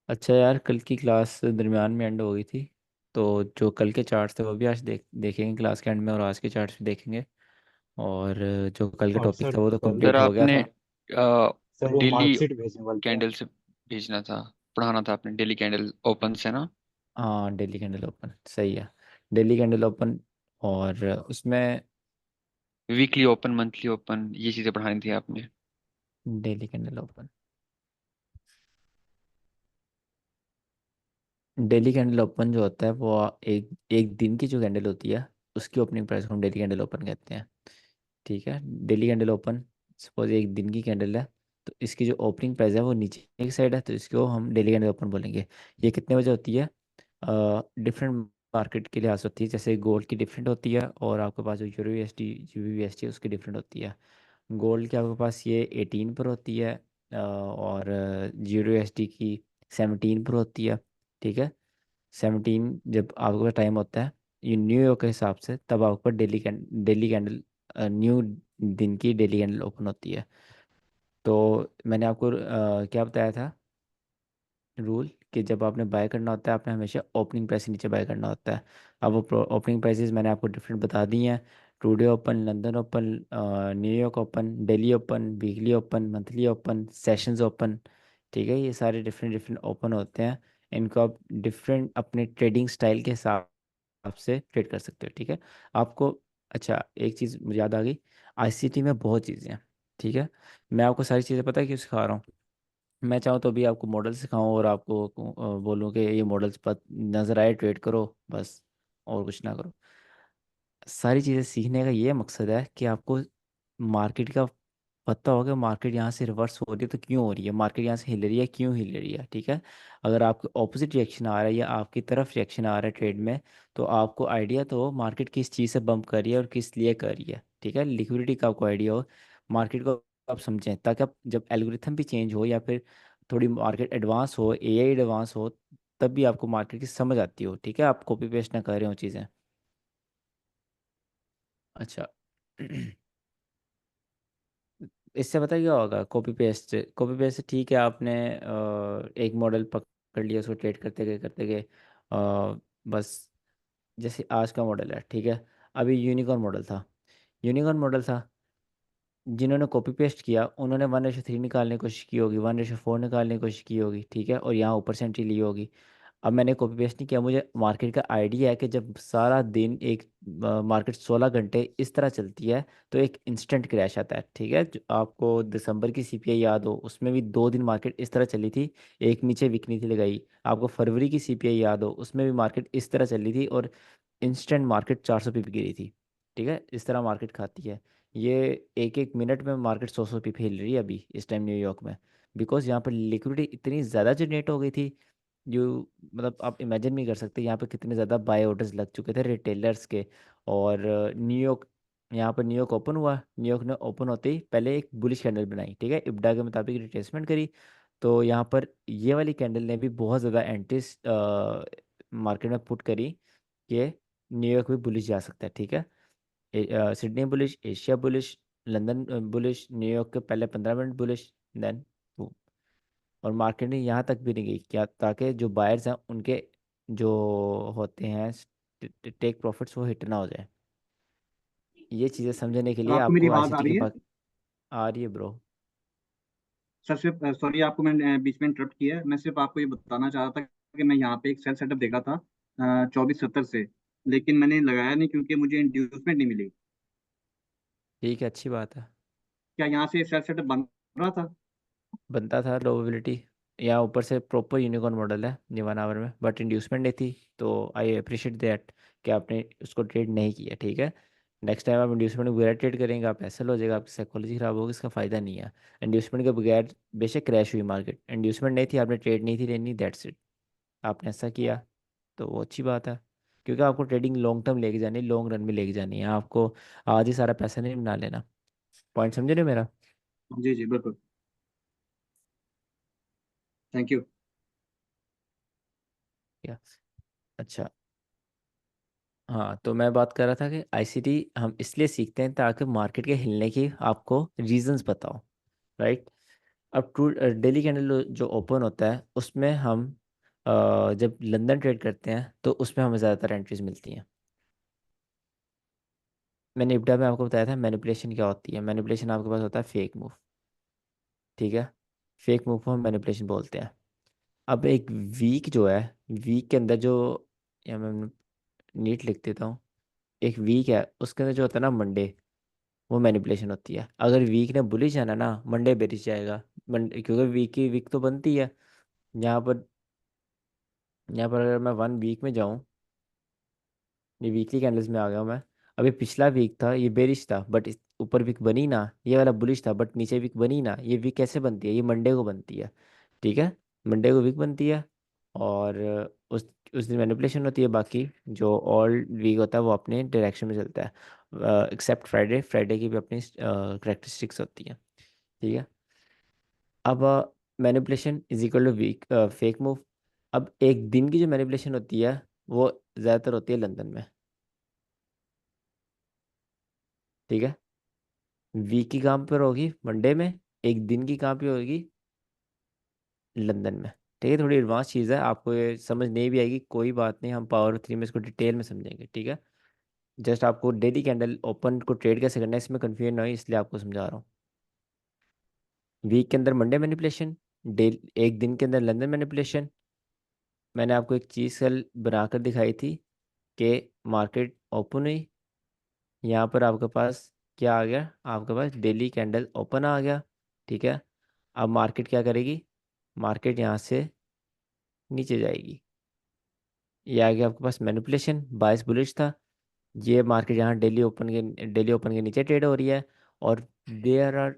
अच्छा यार, कल की क्लास दरमियान में एंड हो गई थी। तो जो कल के चार्ट्स थे वो भी आज देखेंगे क्लास के एंड में, और आज के चार्ट्स भी देखेंगे। और जो कल का और टॉपिक सर था वो तो कल सर कंप्लीट हो गया आपने था। सर वो डेली मार्कशीट भेजने वाले थे। कैंडल से भेजना था, पढ़ाना था आपने डेली कैंडल ओपन से ना। हाँ, डेली कैंडल ओपन सही है। Daily candle open. और उसमें वीकली ओपन, मंथली ओपन, ये चीज़ें पढ़ानी थी आपने। Daily candle open, daily candle open जो होता है वो एक एक दिन की जो कैंडल होती है उसकी ओपनिंग प्राइस को हम डेली कैंडल ओपन कहते हैं। ठीक है। डेली कैंडल ओपन, सपोज एक दिन की कैंडल है, तो इसकी जो ओपनिंग प्राइस है वो नीचे की साइड है, तो इसको हम डेली कैंडल ओपन बोलेंगे। ये कितने बजे होती है? डिफरेंट मार्केट के लिहाज से होती है। जैसे गोल्ड की डिफरेंट होती है, और आपके पास जो यूरो यूएसडी यूवीएसडी है उसकी डिफरेंट होती है। गोल्ड की आपके पास ये 18 पर होती है, और यूरो यूएसडी की 17 पर होती है। ठीक है। 17 जब आपके पास टाइम होता है ये न्यूयॉर्क के हिसाब से, तब आपके पास डेली कैंडल, न्यू दिन की डेली कैंडल ओपन होती है। तो मैंने आपको क्या बताया था रूल, कि जब आपने बाय करना होता है आपने हमेशा ओपनिंग प्राइस से नीचे बाय करना होता है। अब वो ओपनिंग प्राइसेस मैंने आपको डिफरेंट बता दी हैं। Today open, London open, New York open, Delhi open, weekly open, monthly open, sessions open. ठीक है, ये सारे डिफरेंट डिफरेंट ओपन होते हैं। इनको आप डिफरेंट अपने ट्रेडिंग स्टाइल के हिसाब से ट्रेड कर सकते हो। ठीक है। आपको, अच्छा एक चीज़ मुझे याद आ गई, आईसीटी में बहुत चीज़ें हैं। ठीक है। मैं आपको सारी चीज़ें पता है क्यों सिखा रहा हूँ? मैं चाहूँ तो भी आपको मॉडल सिखाऊं और आपको बोलूँ कि ये मॉडल्स पर नज़र आए ट्रेड करो बस, और कुछ ना करो। सारी चीज़ें सीखने का ये मकसद है कि आपको मार्केट का पता होगा, मार्केट यहाँ से रिवर्स हो रही है तो क्यों हो रही है, मार्केट यहाँ से हिल रही है क्यों हिल रही है। ठीक है। अगर आपके ऑपोजिट रिएक्शन आ रहा है या आपकी तरफ रिएक्शन आ रहा है ट्रेड में, तो आपको आइडिया तो हो मार्केट किस चीज़ से बम्प कर रही है और किस लिए कर रही है। ठीक है। लिक्विडिटी का आपको आइडिया हो, मार्केट को आप समझें, ताकि आप जब एल्गोरिथम भी चेंज हो या फिर थोड़ी मार्केट एडवांस हो, एआई एडवांस हो, तब भी आपको मार्केट की समझ आती हो। ठीक है। आप कॉपी पेस्ट ना कर रहे हो चीज़ें। अच्छा। इससे पता क्या होगा? कॉपी पेस्ट ठीक है, आपने एक मॉडल पकड़ लिया, उसको ट्रेड करते गए बस। जैसे आज का मॉडल है, ठीक है। अभी यूनिकॉर्न मॉडल था, यूनिकॉर्न मॉडल था, जिन्होंने कॉपी पेस्ट किया उन्होंने 1:3 निकालने की कोशिश की होगी, 1:4 निकालने की कोशिश की होगी। ठीक है। और यहाँ ऊपर से एंट्री ली होगी। अब मैंने कॉपी पेस्ट नहीं किया, मुझे मार्केट का आइडिया है कि जब सारा दिन एक मार्केट 16 घंटे इस तरह चलती है तो एक इंस्टेंट क्रैश आता है। ठीक है। जो आपको दिसंबर की सीपीआई याद हो, उसमें भी 2 दिन मार्केट इस तरह चली थी, एक नीचे वीक नहीं थी लगाई। आपको फरवरी की सीपीआई याद हो, उसमें भी मार्केट इस तरह चली थी और इंस्टेंट मार्केट 400 पीप गिरी थी। ठीक है। इस तरह मार्केट खाती है। ये एक एक मिनट में मार्केट 100 पीप हिल रही है अभी इस टाइम न्यूयॉर्क में, बिकॉज यहाँ पर लिक्विडिटी इतनी ज़्यादा जनरेट हो गई थी। जो, मतलब आप इमेजिन नहीं कर सकते यहाँ पे कितने ज़्यादा बाय ऑर्डर्स लग चुके थे रिटेलर्स के। और न्यूयॉर्क, यहाँ पर न्यूयॉर्क ओपन हुआ, न्यूयॉर्क ने ओपन होते ही पहले एक बुलिश कैंडल बनाई। ठीक है। इब्डा के मुताबिक रिट्रेसमेंट करी। तो यहाँ पर ये वाली कैंडल ने भी बहुत ज़्यादा एंटिस मार्केट में पुट करी कि न्यूयॉर्क भी बुलिश जा सकता है। ठीक है। Sydney bullish, Asia bullish, London bullish, New York के पहले 15 मिनट बुलिश, देन, और मार्केट ने यहाँ तक भी नहीं गई क्या, ताकि जो बायर्स हैं उनके जो होते हैं टेक प्रॉफिट्स वो हिट ना हो जाए। ये चीज़ें समझने के सर लिए आपको मेरी आपको आवाज़ आ आईसीटी के रही है? बाद आ रही है ब्रो। सर सिर्फ सॉरी, आपको मैंने बीच में इंटरप्ट किया है। मैं सिर्फ आपको ये बताना चाह रहा था कि मैं यहाँ पे एक सेल सेटअप देखा था 2470 से, लेकिन मैंने लगाया नहीं क्योंकि मुझे इंड्यूसमेंट नहीं मिली। ठीक है, अच्छी बात है। क्या यहाँ से सेल सेटअप बन रहा था? बनता था प्रोबेबिलिटी, या ऊपर से प्रॉपर यूनिकॉर्न मॉडल है ये 1 आवर में, बट इंड्यूसमेंट नहीं थी। तो आई अप्रिशिएट दैट कि आपने उसको ट्रेड नहीं किया। ठीक है। नेक्स्ट टाइम आप इंड्यूसमेंट के बगैर ट्रेड करेंगे आप ऐसा हो जाएगा, आपकी साइकोलॉजी खराब होगी, इसका फ़ायदा नहीं है। इंड्यूसमेंट के बगैर बेशक क्रैश हुई मार्केट, इंड्यूसमेंट नहीं थी, आपने ट्रेड नहीं थी लेनी, दैट्स इट, आपने ऐसा किया तो वो अच्छी बात है। क्योंकि आपको ट्रेडिंग लॉन्ग टर्म लेके जानी है, लॉन्ग रन में लेके जानी है आपको, आज ही सारा पैसा नहीं बना लेना। पॉइंट समझे ना मेरा? जी जी बिल्कुल। Thank you. क्या? अच्छा। हाँ, तो मैं बात कर रहा था कि आईसीटी हम इसलिए सीखते हैं ताकि मार्केट के हिलने की आपको रीजंस पता हो, राइट। अब ट्रू डेली कैंडल जो ओपन होता है उसमें हम जब लंदन ट्रेड करते हैं तो उसमें हमें ज़्यादातर एंट्रीज मिलती हैं। मैंने इब्डा में आपको बताया था मैनिपुलेशन क्या होती है। मैनिपुलेशन आपके पास होता है फेक मूव, ठीक है। फेक मूव को हम मैनिपुलेशन बोलते हैं। अब एक वीक जो है, वीक के अंदर जो, या मैं नीट लिख देता हूँ, एक वीक है उसके अंदर जो होता है ना मंडे, वो मैनिपुलेशन होती है। अगर वीक ने बुलिश जाना ना, मंडे बेरिश जाएगा। मंडे क्योंकि वीक की वीक तो बनती है। यहाँ पर यहाँ पर अगर मैं वन वीक में जाऊँ, ये वीकली कैंडल्स में आ गया हूँ मैं। अभी पिछला वीक था ये बेरिश था, बट ऊपर वीक बनी ना, ये वाला बुलिश था बट नीचे वीक बनी ना। ये वीक कैसे बनती है? ये मंडे को बनती है, ठीक है। मंडे को वीक बनती है, और उस दिन मैनिपुलेशन होती है। बाकी जो ऑल वीक होता है वो अपने डायरेक्शन में चलता है, एक्सेप्ट फ्राइडे। फ्राइडे की भी अपनी करेक्टरिस्टिक्स होती है, ठीक है। अब manipulation is equal to weak fake move. अब एक दिन की जो मैनिपुलेशन होती है वो ज़्यादातर होती है लंदन में, ठीक है। वीक की कहाँ पर होगी? मंडे में। एक दिन की कहाँ पे होगी? लंदन में, ठीक है। थोड़ी एडवांस चीज़ है, आपको ये समझ नहीं भी आएगी कोई बात नहीं, हम पावर थ्री में इसको डिटेल में समझेंगे, ठीक है। जस्ट आपको डेली कैंडल ओपन को ट्रेड कैसे करना है इसमें कन्फ्यूजन ना हो, इसलिए आपको समझा रहा हूँ। वीक के अंदर मंडे मैनिपुलेशन, डे एक दिन के अंदर लंदन मैनिपुलेशन। मैंने आपको एक चीज़ कल बनाकर दिखाई थी कि मार्केट ओपन हुई, यहाँ पर आपके पास क्या आ गया? आपके पास डेली कैंडल ओपन आ गया, ठीक है। अब मार्केट क्या करेगी? मार्केट यहाँ से नीचे जाएगी। ये आ गया आपके पास मैनिपुलेशन, बायस बुलिश था। ये मार्केट यहाँ डेली ओपन के नीचे ट्रेड हो रही है, और देयर आर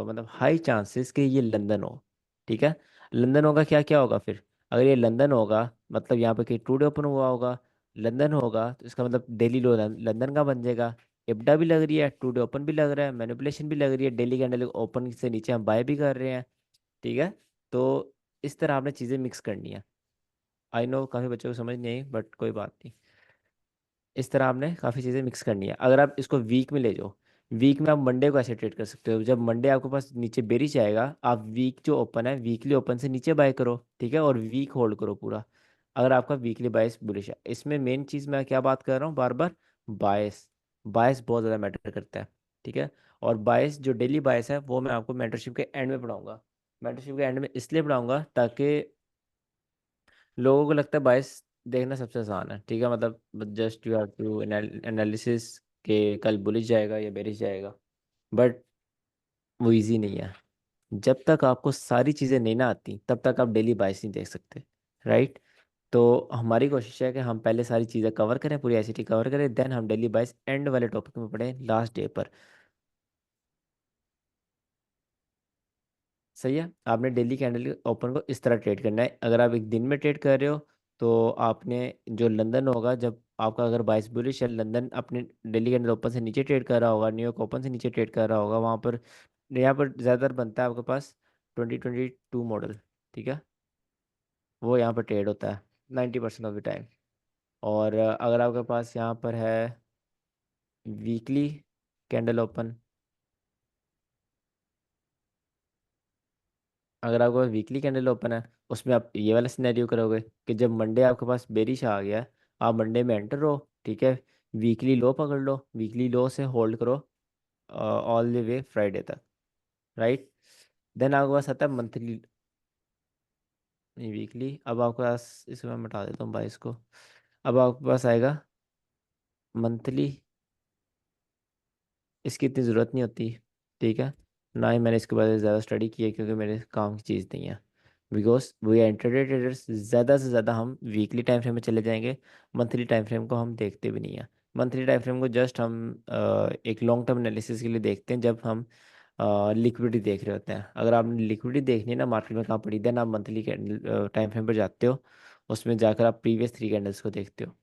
मतलब हाई चांसेस कि ये लंदन हो, ठीक है। लंदन होगा, क्या क्या होगा फिर? अगर ये लंदन होगा मतलब यहाँ पे कहीं टुडे ओपन हुआ होगा, लंदन होगा तो इसका मतलब डेली लो लंदन का बन जाएगा। इब्डा भी लग रही है, टुडे ओपन भी लग रहा है, मैनिपुलेशन भी लग रही है, डेली कैंडल ओपन से नीचे हम बाय भी कर रहे हैं, ठीक है। तो इस तरह आपने चीज़ें मिक्स करनी है। आई नो काफ़ी बच्चों को समझ नहीं आई, बट कोई बात नहीं। इस तरह आपने काफ़ी चीज़ें मिक्स करनी है। अगर आप इसको वीक में ले जाओ, वीक में आप मंडे को ऐसे ट्रेड कर सकते हो। जब मंडे आपके पास नीचे बेरिश आएगा, आप वीक जो ओपन है वीकली ओपन से नीचे बाय करो, ठीक है, और वीक होल्ड करो पूरा। अगर आपका वीकली बायस बुलिश है, इसमें मेन चीज़ मैं क्या बात कर रहा हूँ बार बार? बायस। बायस बहुत ज़्यादा मैटर करता है, ठीक है। और बायस जो डेली बायस है वो मैं आपको मेंटरशिप के एंड में पढ़ाऊंगा। मेंटरशिप के एंड में इसलिए पढ़ाऊंगा ताकि लोगों को लगता है बायस देखना सबसे आसान है, ठीक है। मतलब just you have to analysis के कल बुलिश जाएगा या बेरिश जाएगा, बट वो इजी नहीं है। जब तक आपको सारी चीज़ें नहीं ना आती तब तक आप डेली बायस नहीं देख सकते, राइट। तो हमारी कोशिश है कि हम पहले सारी चीज़ें कवर करें, पूरी आईसीटी कवर करें, देन हम डेली बायस एंड वाले टॉपिक में पढ़ें लास्ट डे पर। सही है। आपने डेली कैंडल ओपन को इस तरह ट्रेड करना है। अगर आप एक दिन में ट्रेड कर रहे हो तो आपने जो लंदन होगा, जब आपका अगर बाइस बुलिश है, लंदन अपने डेली कैंडल ओपन से नीचे ट्रेड कर रहा होगा, न्यूयॉर्क ओपन से नीचे ट्रेड कर रहा होगा, वहाँ पर यहाँ पर ज़्यादातर बनता है आपके पास 2022 मॉडल, ठीक है। वो यहाँ पर ट्रेड होता है 90% ऑफ द टाइम। और अगर आपके पास यहाँ पर है वीकली कैंडल ओपन, अगर आपके पास वीकली कैंडल ओपन है उसमें आप ये वाला सिनेरियो करोगे कि जब मंडे आपके पास बेरिश आ गया, आप मंडे में एंटर हो, ठीक है। वीकली लो पकड़ लो, वीकली लो से होल्ड करो ऑल द वे फ्राइडे तक, राइट। देन आपके पास आता है मंथली, नहीं वीकली। अब आपके पास, इसको मैं मिटा देता हूँ 22 को। अब आपके पास आएगा मंथली। इसकी इतनी ज़रूरत नहीं होती, ठीक है। ना ही मैंने इसके बारे में ज़्यादा स्टडी की है क्योंकि मेरे काम की चीज़ नहीं है। Because we are intraday traders, ज़्यादा से ज़्यादा हम वीकली टाइम फ्रेम में चले जाएंगे। मंथली टाइम फ्रेम को हम देखते भी नहीं है। मंथली टाइम फ्रेम को जस्ट हम एक लॉन्ग टर्म एनालिसिस के लिए देखते हैं, जब हम लिक्विडिटी देख रहे होते हैं। अगर आपने लिक्विडिटी देखनी है ना मार्केट में कहाँ पड़ी, देन आप मंथली कैंडल टाइम फ्रेम पर जाते हो, उसमें जाकर आप प्रीवियस थ्री कैंडल्स को देखते हो।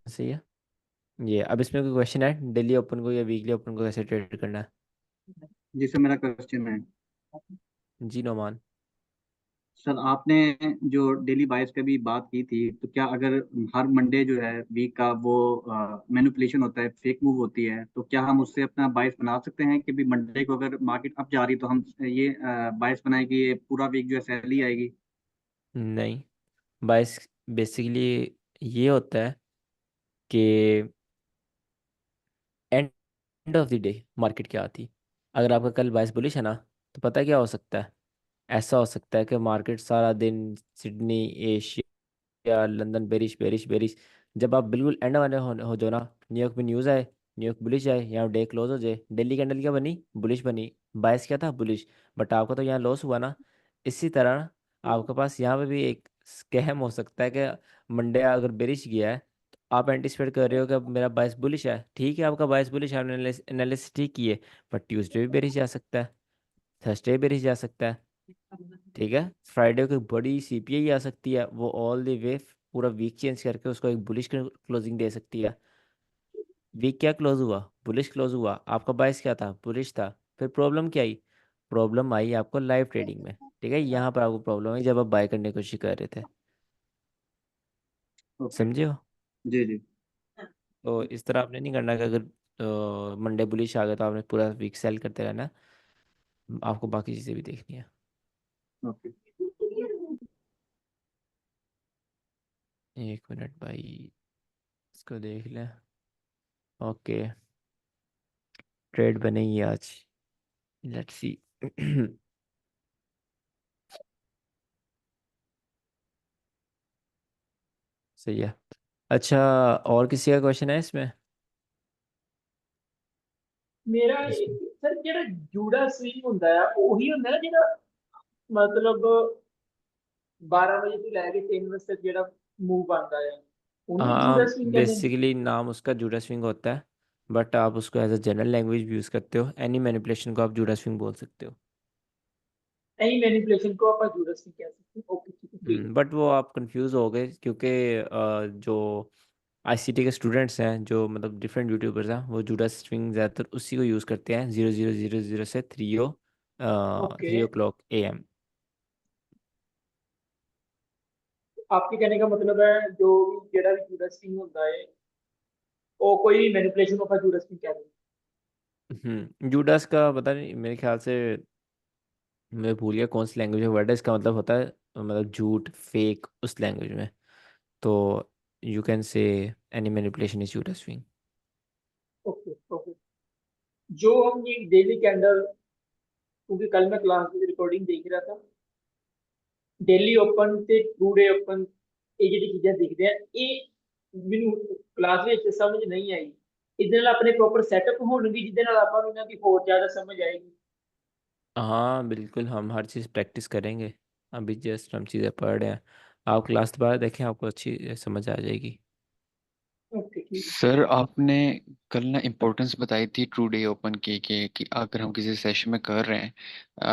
सही है। ये अब इसमें कोई क्वेश्चन है डेली ओपन को या वीकली ओपन को कैसे ट्रेड करना है? जिससे मेरा क्वेश्चन है। जी नोमान। सर आपने जो डेली बायस का भी बात की थी, तो क्या अगर हर मंडे जो है वीक का वो मैनिपुलेशन होता है, फेक मूव होती है, तो क्या हम उससे अपना बायस बना सकते हैं कि भी मंडे को अगर मार्केट अप जा रही तो हम ये बायस बनाए कि ये पूरा वीक जो है सेल ही आएगी? नहीं, बाइस बेसिकली ये होता है कि end of the day market क्या आती। अगर आपका कल बाइस बुलिश है ना, तो पता है क्या हो सकता है। ऐसा हो सकता है कि मार्केट सारा दिन Sydney, Asia, London bearish bearish bearish, जब आप बिल्कुल एंड वाले हो जो ना, न्यूयॉर्क में न्यूज़ आए, न्यूयॉर्क बुलिश आए, यहाँ डे क्लोज हो जाए, दिल्ली कैंडल क्या बनी, बुलिश बनी, बाइस क्या था, बुलिश। बट आपका तो यहाँ लॉस हुआ ना। इसी तरह आपके पास यहाँ पे भी एक स्कैम हो सकता है कि मंडे अगर बेरिश गया है, तो आप एंटिसिपेट कर रहे हो कि अब मेरा बाइस बुलिश है, ठीक है, आपका बाइस बुलिश है, आपने एनालिसिस ठीक की है। बट ट्यूसडे भी बेरिश जा सकता है, थर्सडे बेरिश जा सकता है, ठीक है, फ्राइडे को एक बड़ी सीपीआई आ सकती है, वो ऑल द वे पूरा वीक चेंज करके उसको एक बुलिश क्लोजिंग दे सकती है। वीक क्या क्लोज हुआ, बुलिश क्लोज हुआ, आपका बाइस क्या था, बुलिश था। फिर प्रॉब्लम क्या आई, प्रॉब्लम आई आपको लाइव ट्रेडिंग में, ठीक है, यहाँ पर आपको प्रॉब्लम आई जब आप बाय करने की कोशिश कर रहे थे। ओके। समझे हो। जी जी। तो इस तरह आपने नहीं करना कि अगर मंडे बुलिश आ गया तो आपने पूरा वीक सेल करते रहना, आपको बाकी चीज़ें भी देखनी है। ओके। एक मिनट भाई, इसको देख लें। ओके, ट्रेड बनेगी आज, लेट्स सी। सही है। अच्छा, और किसी का क्वेश्चन है इसमें? मेरा इसमें सर ਜਿਹੜਾ ਜੂੜਾ ਸਵਿੰਗ ਹੁੰਦਾ ਆ ਉਹੀ ਹੁੰਦਾ ਨਾ ਜਿਹੜਾ ਮਤਲਬ 12 ਵਜੇ ਤੋਂ ਲੈ ਕੇ 3 ਵਜੇ ਤੱਕ ਜਿਹੜਾ ਮੂਵ ਆਉਂਦਾ ਆ ਉਹਨੂੰ हाँ, ਜੂੜਾ ਸਵਿੰਗ ਕਹਿੰਦੇ ਨੇ। बेसिकली नाम उसका जूडा स्विंग होता है, बट आप उसको एज अ जनरल लैंग्वेज भी यूज़ करते हो, एनी मैनिपुलेशन को आप जूडा स्विंग बोल सकते हो। ਐਨੀ मैनिपुलेशन को ਆਪਾਂ जूड़ा स्विंग कह सकते हैं। ओके ठीक है ठीक बट वो आप कंफ्यूज हो गए क्योंकि जो आईसीटी के स्टूडेंट्स हैं, जो मतलब डिफरेंट यूट्यूबर्स हैं, वो जूडा स्विंग ज़्यादातर उसी को यूज़ करते हैं, 0000 से ओके। 3 o'clock AM। आपके कहने का मतलब है जो भी ਜਿਹੜਾ ਵੀ जूड़ा स्विंग ਹੁੰਦਾ है वो कोई मैनिपुलेशन को ਆਪਾਂ जूड़ा स्विंग कहते हैं। जूडास का पता नहीं, मेरे ख्याल से मैं भूल गया कौन सी लैंग्वेज में वर्ड है, इसका मतलब होता है मतलब झूठ, फेक, उस लैंग्वेज में। तो you can say any manipulation is Judas swing. Okay okay. जो हम ये डेली कैंडल, क्योंकि कल मैं क्लास की रिकॉर्डिंग देख रहा था, डेली ओपन ਤੇ ਟੂ ਡੇ ਓਪਨ ਇਹ ਜਿਹੜੀ ਚੀਜ਼ਾਂ ਦਿਖਦੇ ਆ ਇਹ ਮੈਨੂੰ ਕਲਾਸ ਵਿੱਚ ਸਮਝ ਨਹੀਂ ਆਈ। ਇਹਦੇ ਨਾਲ ਆਪਣੇ ਪ੍ਰੋਪਰ ਸੈਟਅਪ ਹੋਣਗੇ ਜਿਹਦੇ ਨਾਲ ਆਪਾਂ ਨੂੰ ਇਹਨਾਂ ਦੀ ਹੋਰ ਜ਼ਿਆਦਾ समझ आएगी। हाँ बिल्कुल, हम हर चीज़ प्रैक्टिस करेंगे। अभी जस्ट हम चीज़ें पढ़ रहे हैं, आप क्लास दोबारा देखें, आपको अच्छी समझ आ जाएगी। ओके ठीक है। सर आपने कल ना इम्पोर्टेंस बताई थी ट्रू डे ओपन की कि अगर हम किसी सेशन में कर रहे हैं,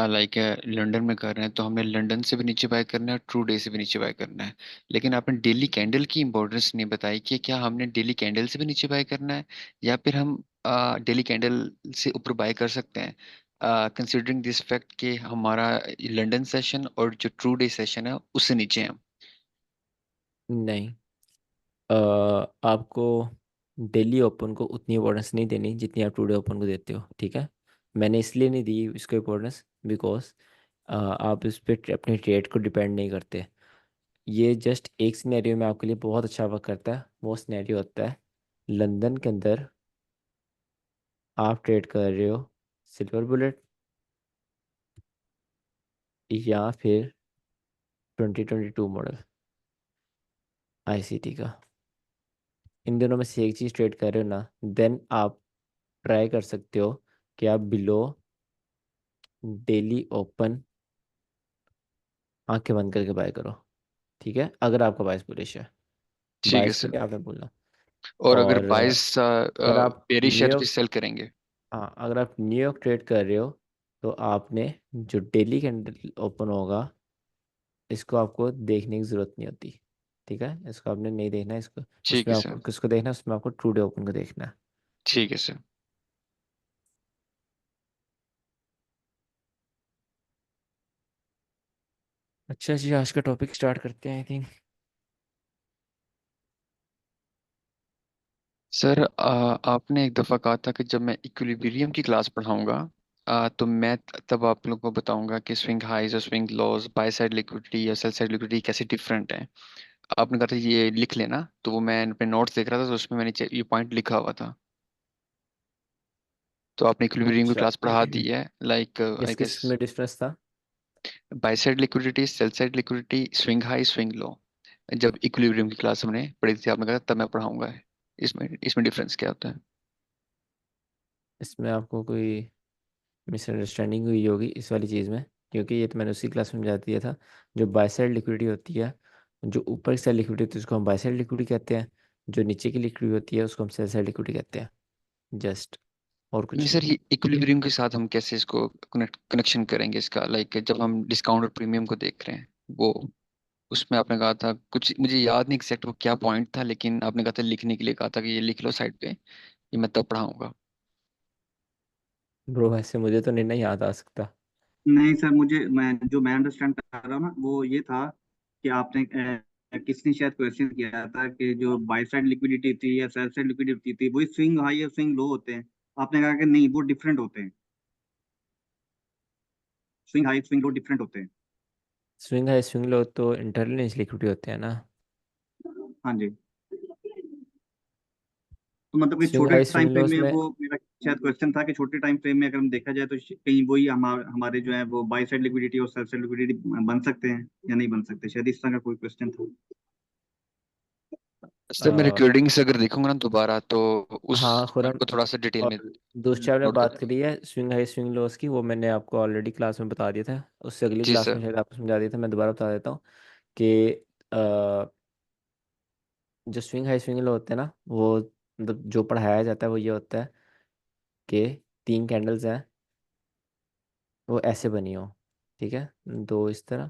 लाइक लंदन में कर रहे हैं, तो हमें लंदन से भी नीचे बाय करना है, ट्रू डे से भी नीचे बाय करना है। लेकिन आपने डेली कैंडल की इम्पोर्टेंस नहीं बताई कि क्या हमने डेली कैंडल से भी नीचे बाय करना है, या फिर हम डेली कैंडल से ऊपर बाय कर सकते हैं, कंसिडरिंग दिस फैक्ट कि हमारा लंदन सेशन और जो ट्रू डे सेशन है उससे नीचे है। नहीं, आपको डेली ओपन को उतनी इम्पोर्टेंस नहीं देनी जितनी आप टुडे ओपन को देते हो, ठीक है। मैंने इसलिए नहीं दी इसको इम्पोर्टेंस बिकॉज आप इस पर अपनी ट्रेड को डिपेंड नहीं करते। ये जस्ट एक सिनेरियो में आपके लिए बहुत अच्छा वर्क करता है, वो सिनेरियो होता है लंदन के अंदर आप ट्रेड कर रहे हो सिल्वर बुलेट या फिर 2022 मॉडल आईसीटी का। इन दोनों में से एक चीज़ ट्रेड कर रहे हो ना, देन आप ट्राई कर सकते हो कि आप बिलो डेली ओपन आंखें बंद करके बाय करो, ठीक है, अगर आपका बाइस बुलिश है। ठीक है बाइस के सर। लिए आपने बोलना। और अगर और बाइस अगर आप बेरिश है तो फिर न्यूयॉर्क, सेल करेंगे। हाँ, अगर आप न्यूयॉर्क ट्रेड कर रहे हो तो आपने जो डेली कैंडल ओपन होगा इसको आपको देखने की ज़रूरत नहीं होती, ठीक है, इसको आपने नहीं देखना है, इसको ठीक उसमें है आपको सर। किसको देखना है, उसमें आपको टुडे ओपन को देखना है। ठीक है सर। अच्छा जी, आज का टॉपिक स्टार्ट करते हैं आई थिंक। सर आपने एक दफ़ा कहा था कि जब मैं इक्विलिब्रियम की क्लास पढ़ाऊंगा तो मैं तब आप लोगों को बताऊंगा कि स्विंग हाइज और swing lows, buy side liquidity या सेल साइड लिक्विडिटी कैसे डिफरेंट है। आपने कहा था ये लिख लेना, तो वो मैं अपने नोट्स देख रहा था तो उसमें मैंने ये पॉइंट लिखा हुआ था। तो आपने इक्विलिब्रियम की अच्छा। क्लास पढ़ा दी है, लाइक आई किस गेस। किस में डिफरेंस था? Bye side liquidity, cell side liquidity, swing high swing low. जब इक्विलिब्रियम की क्लास हमने पढ़ी थी आपने कहा तब मैं पढ़ाऊंगा। इसमें इसमें डिफरेंस क्या होता है? इसमें आपको कोई मिसअंडरस्टैंडिंग हुई होगी इस वाली चीज़ में, क्योंकि ये तो मैंने उसी क्लास में समझा दिया था। जो बायसाइड लिक्विडिटी होती है, जो ऊपर की साइड लिक्विडिटी होती है उसको हम बायसाइड लिक्विडिटी कहते हैं। जो नीचे की लिक्विडिटी होती है उसको हम सेल साइड लिक्विडिटी कहते हैं। जस्ट, और नहीं कुछ सर, नहीं। ये इक्विलिब्रियम के साथ हम कैसे इसको कनेक्शन करेंगे इसका, लाइक जब हम डिस्काउंट और प्रीमियम को देख रहे हैं वो, उसमें आपने कहा था कुछ, मुझे याद नहीं एग्जैक्ट वो क्या पॉइंट था, लेकिन आपने कहा था लिखने के लिए कहा था कि ये लिख लो साइड पे, ये मैं तब पढ़ाऊंगा। ब्रो ऐसे मुझे तो नहीं याद आ सकता। नहीं सर, मैं अंडरस्टैंड कर रहा हूँ ना, वो ये था कि आपने किसने शायद क्वेश्चन किया था कि जो बाई साइड लिक्विडिटी थी या सेल साइड लिक्विडिटी थी वही स्विंग हाई या स्विंग लो होते हैं। आपने कहा कि नहीं, वो डिफरेंट होते हैं। Swing high swing low different होते हैं। स्विंग है स्विंग लो तो इंटरलिंक्ड लिक्विडिटी होते हैं ना। हाँ जी। तो मतलब कि स्विंग छोटे high time swing frame loss में, में वो मेरा शायद क्वेश्चन था कि छोटे टाइम फ्रेम में अगर हम देखा जाए तो कहीं वही हमारे जो है वो बाई साइड लिक्विडिटी और सेल साइड लिक्विडिटी बन सकते हैं या नहीं बन सकते, शायद इस तरह का कोई क्वेश्चन था। सर मैं रिकॉर्डिंग से अगर देखूंगा ना दोबारा तो उस हाँ खुरन, पॉइंट को थोड़ा सा डिटेल में और दूसरी आपने नोट कर बात लेंगे। करी है स्विंग हाई स्विंग लोस की, वो मैंने आपको ऑलरेडी क्लास में बता दिया था। उससे अगली जी क्लास में सर। शायद आपको समझा दिया था, मैं दोबारा बता देता हूँ कि अ, जो स्विंग हाई स्विंग लो होते हैं ना, वो मतलब जो पढ़ाया जाता है वो ये होता है कि तीन कैंडल्स हैं, वो ऐसे बनी हो, ठीक है, दो इस तरह,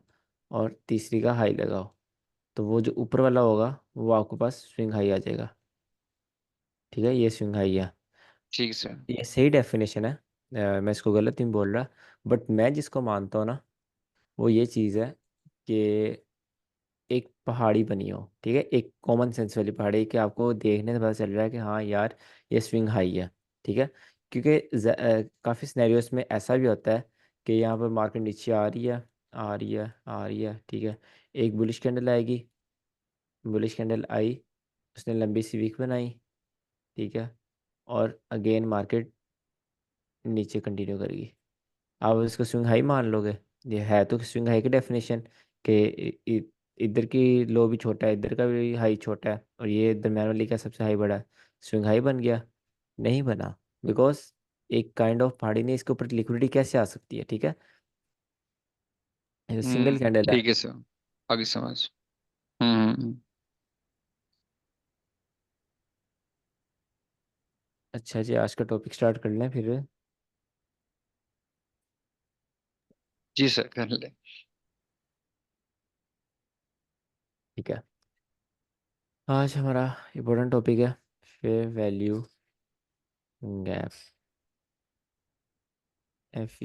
और तीसरी का हाई लगाओ, तो वो जो ऊपर वाला होगा वो आपके पास स्विंग हाई आ जाएगा। ठीक है, ये स्विंग हाई है। ठीक है सर। ये सही डेफिनेशन है, मैं इसको गलत नहीं बोल रहा। बट मैं जिसको मानता हूँ ना, वो ये चीज़ है कि एक पहाड़ी बनी हो, ठीक है, एक कॉमन सेंस वाली पहाड़ी कि आपको देखने से पता चल रहा है कि हाँ यार ये स्विंग हाई है। ठीक है, क्योंकि काफ़ी सिनेरियोस में ऐसा भी होता है कि यहाँ पर मार्केट नीचे आ रही है, आ रही है, आ रही है, ठीक है, एक बुलिश कैंडल आएगी, बुलिश कैंडल आई, उसने लंबी सी वीक बनाई, ठीक है, और अगेन मार्केट नीचे कंटिन्यू करेगी। आप इसको स्विंग हाई मान लोगे? ये है तो स्विंग हाई की डेफिनेशन कि इधर की लो भी छोटा है, इधर का भी हाई छोटा है, और ये दरम्यान वाली का सबसे हाई बड़ा है, स्विंग हाई बन गया? नहीं बना, बिकॉज एक काइंड ऑफ पहाड़ी ने इसके ऊपर लिक्विडिटी कैसे आ सकती है? ठीक है, सिंगल कैंडल है। ठीक है सर, आगे समझ। हम्म। अच्छा जी, आज का टॉपिक स्टार्ट कर लें फिर। जी सर कर ले। ठीक है, आज हमारा इम्पोर्टेंट टॉपिक है फेयर वैल्यू गैप, एफ।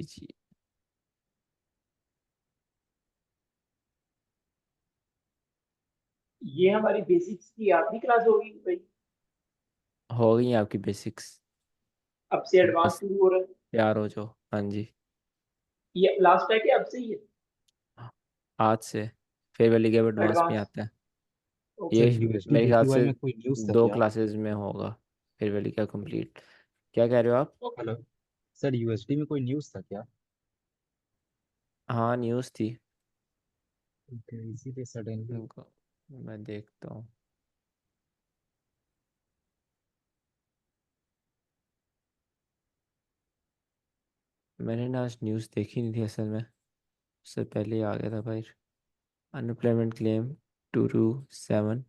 ये हमारी बेसिक्स की आखिरी क्लास होगी भाई। हो गई है आपकी बेसिक्स, अब से अब एडवांस बस शुरू हो रहा है। तैयार हो जाओ। हाँ जी, ये लास्ट है कि अब से ही है? आज से फेयर वैल्यू गैप एडवांस में एडवांस। आता है। ओके। ये सर यूएसडी मेरे ख्याल जेपीवाई से में कोई न्यूज़ था दो क्या? क्लासेस में होगा फेयर वैल्यू गैप कंप्लीट। क्या कह रहे हो आप? हेलो सर, यूएसडी में कोई न्यूज़ था क्या? हाँ न्यूज़ थी। ओके, इसीलिए सडनली। रुको, मैं देखता हूँ। मैंने ना आज न्यूज़ देखी नहीं थी असल में, उससे पहले ही आ गया था भाई। Unemployment claim 227।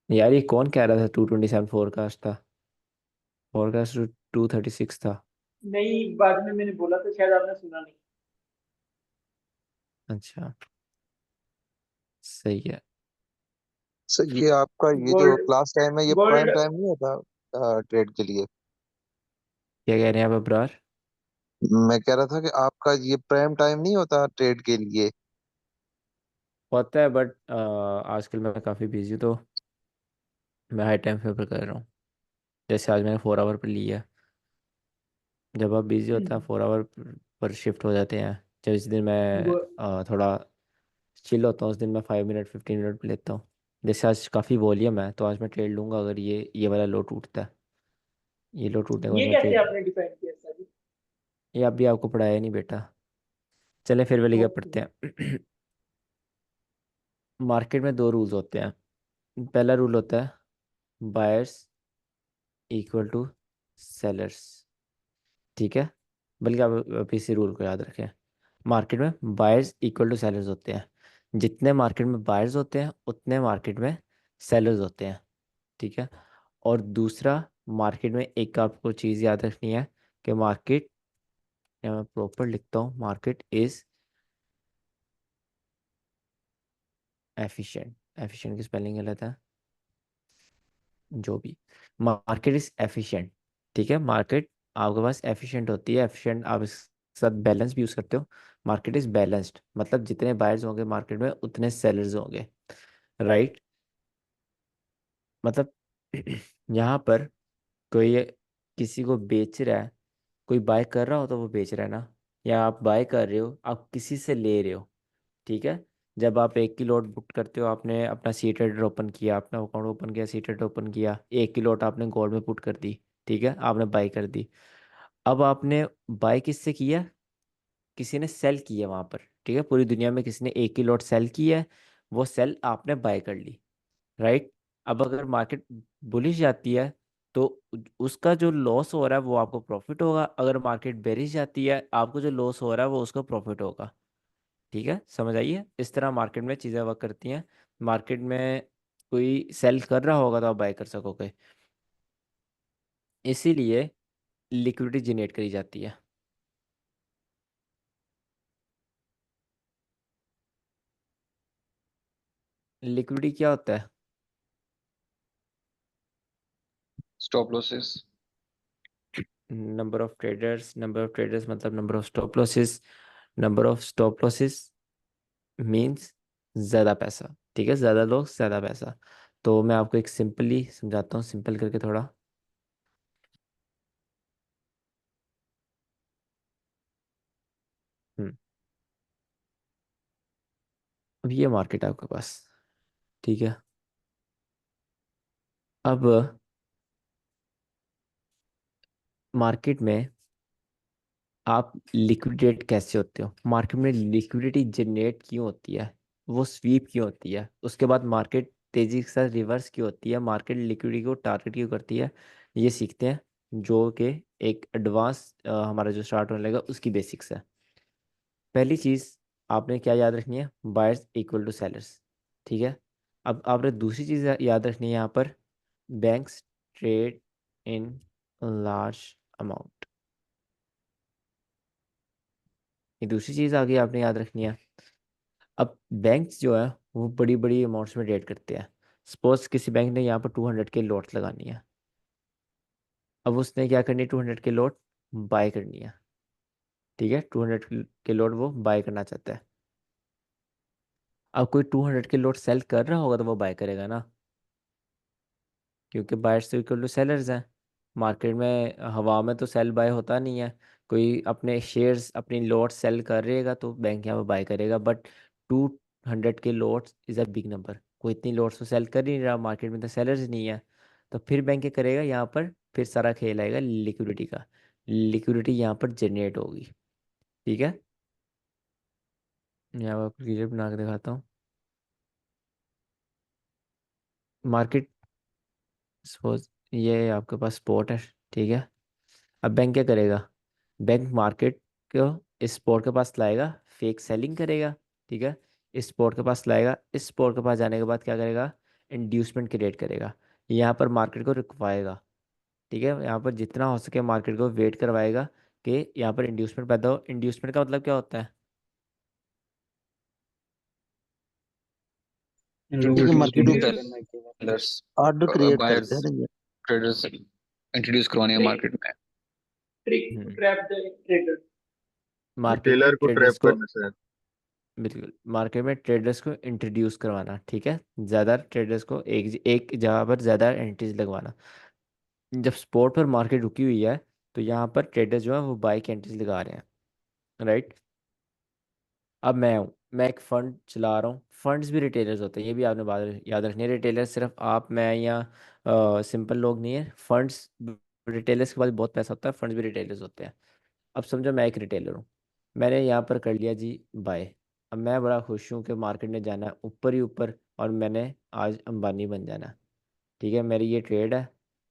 यार ये कौन कह रहा था 227 फोरकास्ट था? फोरकास्ट 236 था। नहीं, बाद में मैंने बोला था, शायद आपने सुना नहीं। अच्छा, सही है। सर ये ये आपका ये जो गोल्ड। क्लास टाइम है ये प्राइम गोल्ड। टाइम नहीं होता ट्रेड के लिए? क्या कह रहे हैं आप अब्रार? मैं कह रहा था कि आपका ये प्राइम टाइम नहीं होता ट्रेड के लिए? होता है, बट आजकल मैं काफ़ी बिजी हूँ, तो मैं हाई टाइम फेवर कर रहा हूँ। जैसे आज मैंने 4 आवर पर लिया। जब आप बिजी होते हैं 4 आवर पर शिफ्ट हो जाते हैं। जब इस दिन मैं वो थोड़ा चिल होता हूँ, उस दिन मैं 5 मिनट 15 मिनट पे लेता हूँ। जैसे आज काफ़ी वॉल्यूम है, तो आज मैं ट्रेड लूंगा अगर ये वाला लो टूटता है। ये लो टूटने के बाद ये मैं कैसे ट्रेड। आपने डिफाइन किया सर? ये अभी आपको पढ़ाया नहीं बेटा। चले फिर वाली क्या ओके। पढ़ते हैं। मार्केट में 2 रूल्स होते हैं। पहला रूल होता है बायर्स इक्वल टू सेलर्स। ठीक है, बल्कि आप इसी रूल को याद रखें। मार्केट में बायर्स इक्वल टू सेलर्स होते हैं। जितने मार्केट में बायर्स होते हैं उतने मार्केट में सेलर्स होते हैं। ठीक है। और दूसरा, मार्केट में एक आपको चीज़ याद रखनी है कि मार्केट, या मैं प्रॉपर लिखता हूँ, मार्केट इज एफिशिएंट। एफिशिएंट की स्पेलिंग गलत है, जो भी। Market is efficient. ठीक है, मार्केट आपके पास एफिशिएंट होती है। एफिशिएंट आप इस साथ बैलेंस भी यूज करते हो। मार्केट इज बैलेंस्ड, मतलब जितने बायर्स होंगे मार्केट में उतने सेलर्स होंगे। राइट। मतलब यहाँ पर कोई किसी को बेच रहा है, कोई बाय कर रहा हो तो वो बेच रहा है ना। या आप बाय कर रहे हो, आप किसी से ले रहे हो। ठीक है। जब आप एक की लॉट बुक करते हो, आपने अपना सी ट्रेडर ओपन किया, अपना अकाउंट ओपन किया, सी ट्रेडर ओपन किया, एक की लॉट आपने गोल्ड में पुट कर दी। ठीक है, आपने बाई कर दी। अब आपने बाई किससे किया? किसी ने सेल किया वहां पर। ठीक है, पूरी दुनिया में किसी ने एक की लॉट सेल की है, वो सेल आपने बाय कर ली। राइट। अब अगर मार्केट बुलिश जाती है तो उसका जो लॉस हो रहा है वो आपको प्रॉफिट होगा। अगर मार्केट बेरिश जाती है, आपको जो लॉस हो रहा है वो उसका प्रॉफिट होगा। ठीक है, समझ आइए, इस तरह मार्केट में चीज़ें वर्क करती हैं। मार्केट में कोई सेल कर रहा होगा तो आप बाय कर सकोगे। इसीलिए लिक्विडिटी जनरेट करी जाती है। लिक्विडिटी क्या होता है? Stop losses. Number of traders. Number of traders मतलब number of stop losses. Number of stop losses means ज़्यादा पैसा। ठीक है, ज़्यादा लॉस ज़्यादा पैसा। तो मैं आपको एक सिंपली समझाता हूँ, सिंपल करके थोड़ा। हम्म अब ये मार्केट है आपके पास। ठीक है। अब मार्केट में आप लिक्विडेट कैसे होते हो? मार्केट में लिक्विडिटी जनरेट क्यों होती है? वो स्वीप क्यों होती है? उसके बाद मार्केट तेजी के साथ रिवर्स क्यों होती है? मार्केट लिक्विडिटी को टारगेट क्यों करती है? ये सीखते हैं, जो कि एक एडवांस हमारा जो स्टार्ट होने लगा उसकी बेसिक्स है। पहली चीज़ आपने क्या याद रखनी है? Buyers equal to sellers. ठीक है। अब आपने दूसरी चीज़ याद रखनी है यहाँ पर, banks trade in large amount. ये दूसरी चीज़ आगे आपने याद रखनी है। अब बैंक्स जो है वो बड़ी बड़ी अमाउंट्स में ट्रेड करते हैं। सपोज किसी बैंक ने यहाँ पर 200 के लॉट लगानी है। अब उसने क्या करनी है? 200 के लॉट बाय करनी है। ठीक है, 200 के लॉट वो बाय करना चाहता है। अब कोई 200 के लॉट सेल कर रहा होगा तो वो बाय करेगा ना, क्योंकि बायर्स तो इक्वल टू सेलर्स हैं। मार्केट में हवा में तो सेल बाय होता नहीं है। कोई अपने शेयर्स अपनी लॉट सेल कर रहेगा तो बैंक यहाँ पे बाय करेगा। बट 200 के lots is a big number. कोई इतनी लॉट्स तो सेल कर ही नहीं रहा, मार्केट में तो सेलर्स नहीं है। तो फिर बैंक क्या करेगा? यहाँ पर फिर सारा खेल आएगा लिक्विडिटी का। लिक्विडिटी यहाँ पर जनरेट होगी। ठीक है, यहाँ पर क्लियर बना के दिखाता हूँ। मार्केट, सपोज ये आपके पास स्पॉट है। ठीक है। अब बैंक क्या करेगा? बैंक मार्केट को इस स्पॉट के पास लाएगा, फेक सेलिंग करेगा। ठीक है, इस स्पॉट के पास लाएगा, इस स्पॉट के पास जाने के बाद क्या करेगा? इंड्यूसमेंट क्रिएट करेगा। यहाँ पर मार्केट को रुकवाएगा। ठीक है, यहाँ पर जितना हो सके मार्केट को वेट करवाएगा कि यहाँ पर इंड्यूसमेंट पैदा हो। इंड्यूसमेंट का मतलब क्या होता है? कि मार्केट में इंट्रोड्यूस सेलर्स, ऑर्डर क्रिएट करते हैं बायर्स, ना ये। ट्रेडर्स इंट्रोड्यूस करवाने हैं ट्रिक मार्केट में। Trick to hmm trap the trader. Market में रिटेलर को ट्रैप ट्रेडर्स को, करना शायद। बिल्कुल मार्केट में ट्रेडर्स को इंट्रोड्यूस करवाना, ठीक है, ज़्यादा ट्रेडर्स को एक जगह पर ज़्यादा एंट्रीज लगवाना। जब स्पॉट पर मार्केट रुकी हुई है तो यहाँ पर ट्रेडर्स जो है वो बाई की एंट्रीज लगा रहे हैं, राइट। अब मैं हूँ, मैं एक फंड चला रहा हूँ, फंड्स भी रिटेलर्स होते हैं, ये भी आपने बात याद रखनी है। रिटेलर सिर्फ आप मैं या सिंपल लोग नहीं है, फंड्स, रिटेलर्स के पास बहुत पैसा होता है, फंड्स भी रिटेलर्स होते हैं। अब समझो मैं एक रिटेलर हूँ, मैंने यहाँ पर कर लिया जी बाय। अब मैं बड़ा खुश हूँ कि मार्केट ने जाना है ऊपर ही ऊपर और मैंने आज अंबानी बन जाना है, ठीक है, मेरी ये ट्रेड है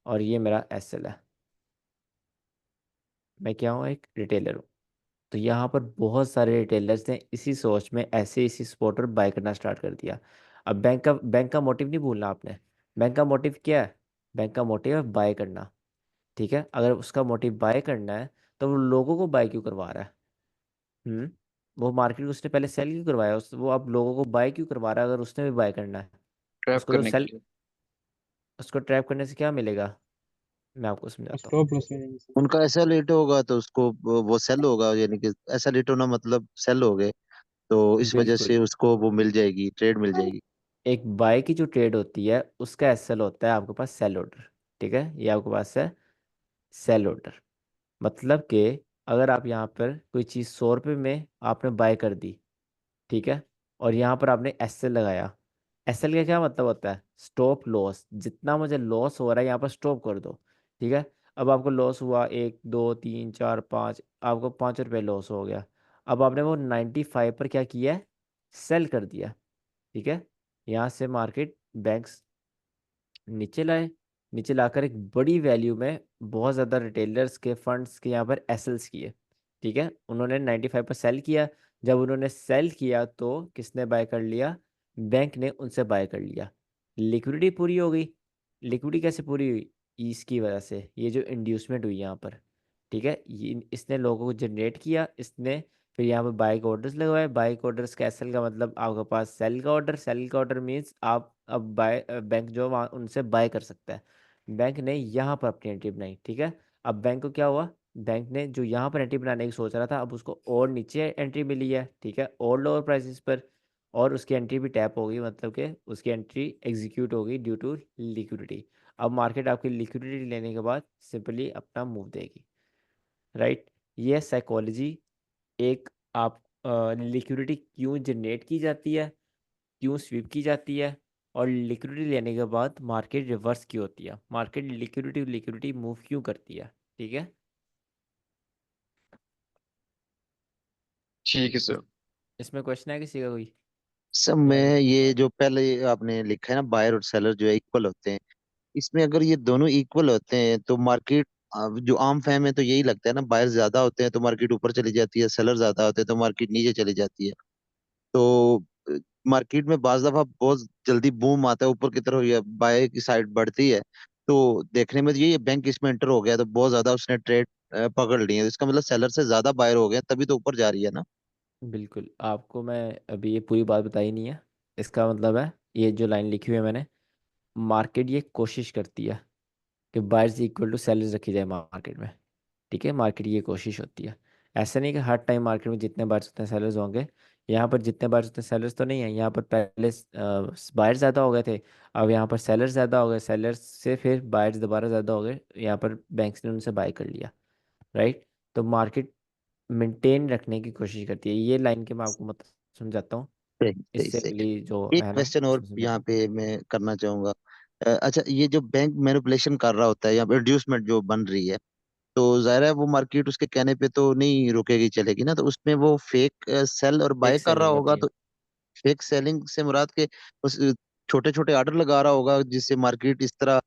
और ये मेरा एसएल है, मैं क्या हूँ, एक रिटेलर हूँ। तो यहाँ पर बहुत सारे रिटेलर्स ने इसी सोच में ऐसे इसी स्पॉट पर बाय करना स्टार्ट कर दिया। अब बैंक का मोटिव नहीं भूलना आपने। बैंक का मोटिव क्या है? बैंक का मोटिव है बाय करना, ठीक है। अगर उसका मोटिव बाय करना है तो वो लोगों को बाय क्यों करवा रहा है? हम्म वो मार्केट उसने पहले सेल क्यों करवाया, वो अब लोगों को बाय क्यों करवा रहा है? अगर उसने भी बाय करना है ट्रैप उसको तो करने के सेल, लिए। उसको ट्रैप करने से क्या मिलेगा, मैं आपको समझाता हूँ। स्टॉप लॉस में नहीं सर। उनका ऐसा लेट होगा तो उसको वो सेल होगा, यानी कि ऐसा लेट होना मतलब सेल हो गए, तो इस वजह बिल्कुल, से उसको वो मिल जाएगी, ट्रेड मिल जाएगी। एक बाय की जो ट्रेड होती है उसका एसएल होता है आपके पास सेल ऑर्डर, ठीक है, ये आपके पास है सेल ऑर्डर। मतलब कि अगर आप यहाँ पर कोई चीज़ 100 रुपये में आपने बाय कर दी, ठीक है, और यहाँ पर आपने एसएल लगाया। एसएल का क्या मतलब होता है? स्टॉप लॉस, जितना मुझे लॉस हो रहा है यहाँ पर स्टॉप कर दो, ठीक है। अब आपको लॉस हुआ 1 2 3 4 5, आपको 5 रुपये लॉस हो गया। अब आपने वो 95 पर क्या किया है? सेल कर दिया, ठीक है। यहाँ से मार्केट बैंक्स नीचे लाए, नीचे लाकर एक बड़ी वैल्यू में बहुत ज़्यादा रिटेलर्स के फंड्स के यहाँ पर एसएल्स किए, ठीक है। उन्होंने 95 पर सेल किया। जब उन्होंने सेल किया तो किसने बाय कर लिया? बैंक ने उनसे बाय कर लिया। लिक्विडिटी पूरी हो गई। लिक्विडिटी कैसे पूरी हुई? इसकी वजह से, ये जो इंड्यूसमेंट हुई यहाँ पर, ठीक है, ये इसने लोगों को जनरेट किया, इसने फिर यहाँ पर बाई के ऑर्डर्स लगवाए। बाई के ऑर्डर्स कैंसिल का मतलब आपके पास सेल का ऑर्डर, सेल का ऑर्डर मीन्स आप अब बाय, बैंक जो वहाँ उनसे बाय कर सकता है। बैंक ने यहाँ पर अपनी एंट्री बनाई, ठीक है। अब बैंक को क्या हुआ? बैंक ने जो यहाँ पर एंट्री बनाने की सोच रहा था अब उसको और नीचे एंट्री मिली है, ठीक है, और लोअर प्राइसेस पर, और उसकी एंट्री भी टैप हो गई, मतलब कि उसकी एंट्री एग्जीक्यूट हो गई ड्यू टू लिक्विडिटी। अब मार्केट आपकी लिक्विडिटी लेने के बाद सिंपली अपना मूव देगी, राइट। ये साइकोलॉजी, एक आप लिक्विडिटी क्यों जनरेट की जाती है, क्यों स्वीप की जाती है, और लिक्विडिटी लेने के बाद मार्केट रिवर्स क्यों होती है, मार्केट लिक्विडिटी लिक्विडिटी मूव क्यों करती है, ठीक है। ठीक है इस, सर। इसमें क्वेश्चन है किसी का कोई? सब या में ये जो पहले आपने लिखा है ना, बायर और सेलर जो है इक्वल होते हैं, इसमें अगर ये दोनों इक्वल होते हैं तो मार्केट, जो आम फहम है तो यही लगता है ना, बायर ज्यादा होते हैं तो मार्केट ऊपर चली जाती है, सेलर ज्यादा होते हैं तो मार्केट नीचे चली जाती है। तो मार्केट में बाज दफा बहुत जल्दी बूम आता है ऊपर की तरफ या बाय की साइड बढ़ती है, तो देखने में तो ये बैंक इसमें एंटर हो गया तो बहुत ज्यादा उसने ट्रेड पकड़ ली है, इसका मतलब सेलर से ज्यादा बायर हो गया तभी तो ऊपर जा रही है ना। बिल्कुल, आपको मैं अभी ये पूरी बात बताई नहीं है। इसका मतलब है, ये जो लाइन लिखी हुई है मैंने, मार्केट ये कोशिश करती है कि बायर्स इक्वल टू सेलर्स रखी जाए मार्केट में, ठीक है, मार्केट की ये कोशिश होती है। ऐसा नहीं कि हर टाइम मार्केट में जितने बार्स उतने सेलर्स होंगे। यहाँ पर जितने बार्स उतने सेलर्स तो नहीं है, यहाँ पर पहले बायर्स ज़्यादा हो गए थे, अब यहाँ पर सेलर्स ज़्यादा हो गए, सेलर्स से फिर बायर्स दोबारा ज़्यादा हो गए, यहाँ पर बैंक्स ने उनसे बाय कर लिया, राइट। तो मार्केट मेंटेन रखने की कोशिश करती है, ये लाइन के मैं आपको मतलब समझाता हूँ, सही सही इससे सही। अगली जो एक है ना क्वेश्चन और उसमें यहाँ समझाता हूँ। पे मैं करना चाहूंगा। अच्छा, ये जो बैंक मैनिपुलेशन कर रहा होता है या रिड्यूसमेंट जो बन रही है, तो जाहिर है वो मार्केट उसके कहने पे तो नहीं रुकेगी चलेगी ना, तो उसमें वो फेक सेल और बाय एक कर रहा सेलिंग होगा, होती है। तो फेक सेलिंग से मुराद के उस छोटे छोटे ऑर्डर लगा रहा होगा जिससे मार्केट इस तरह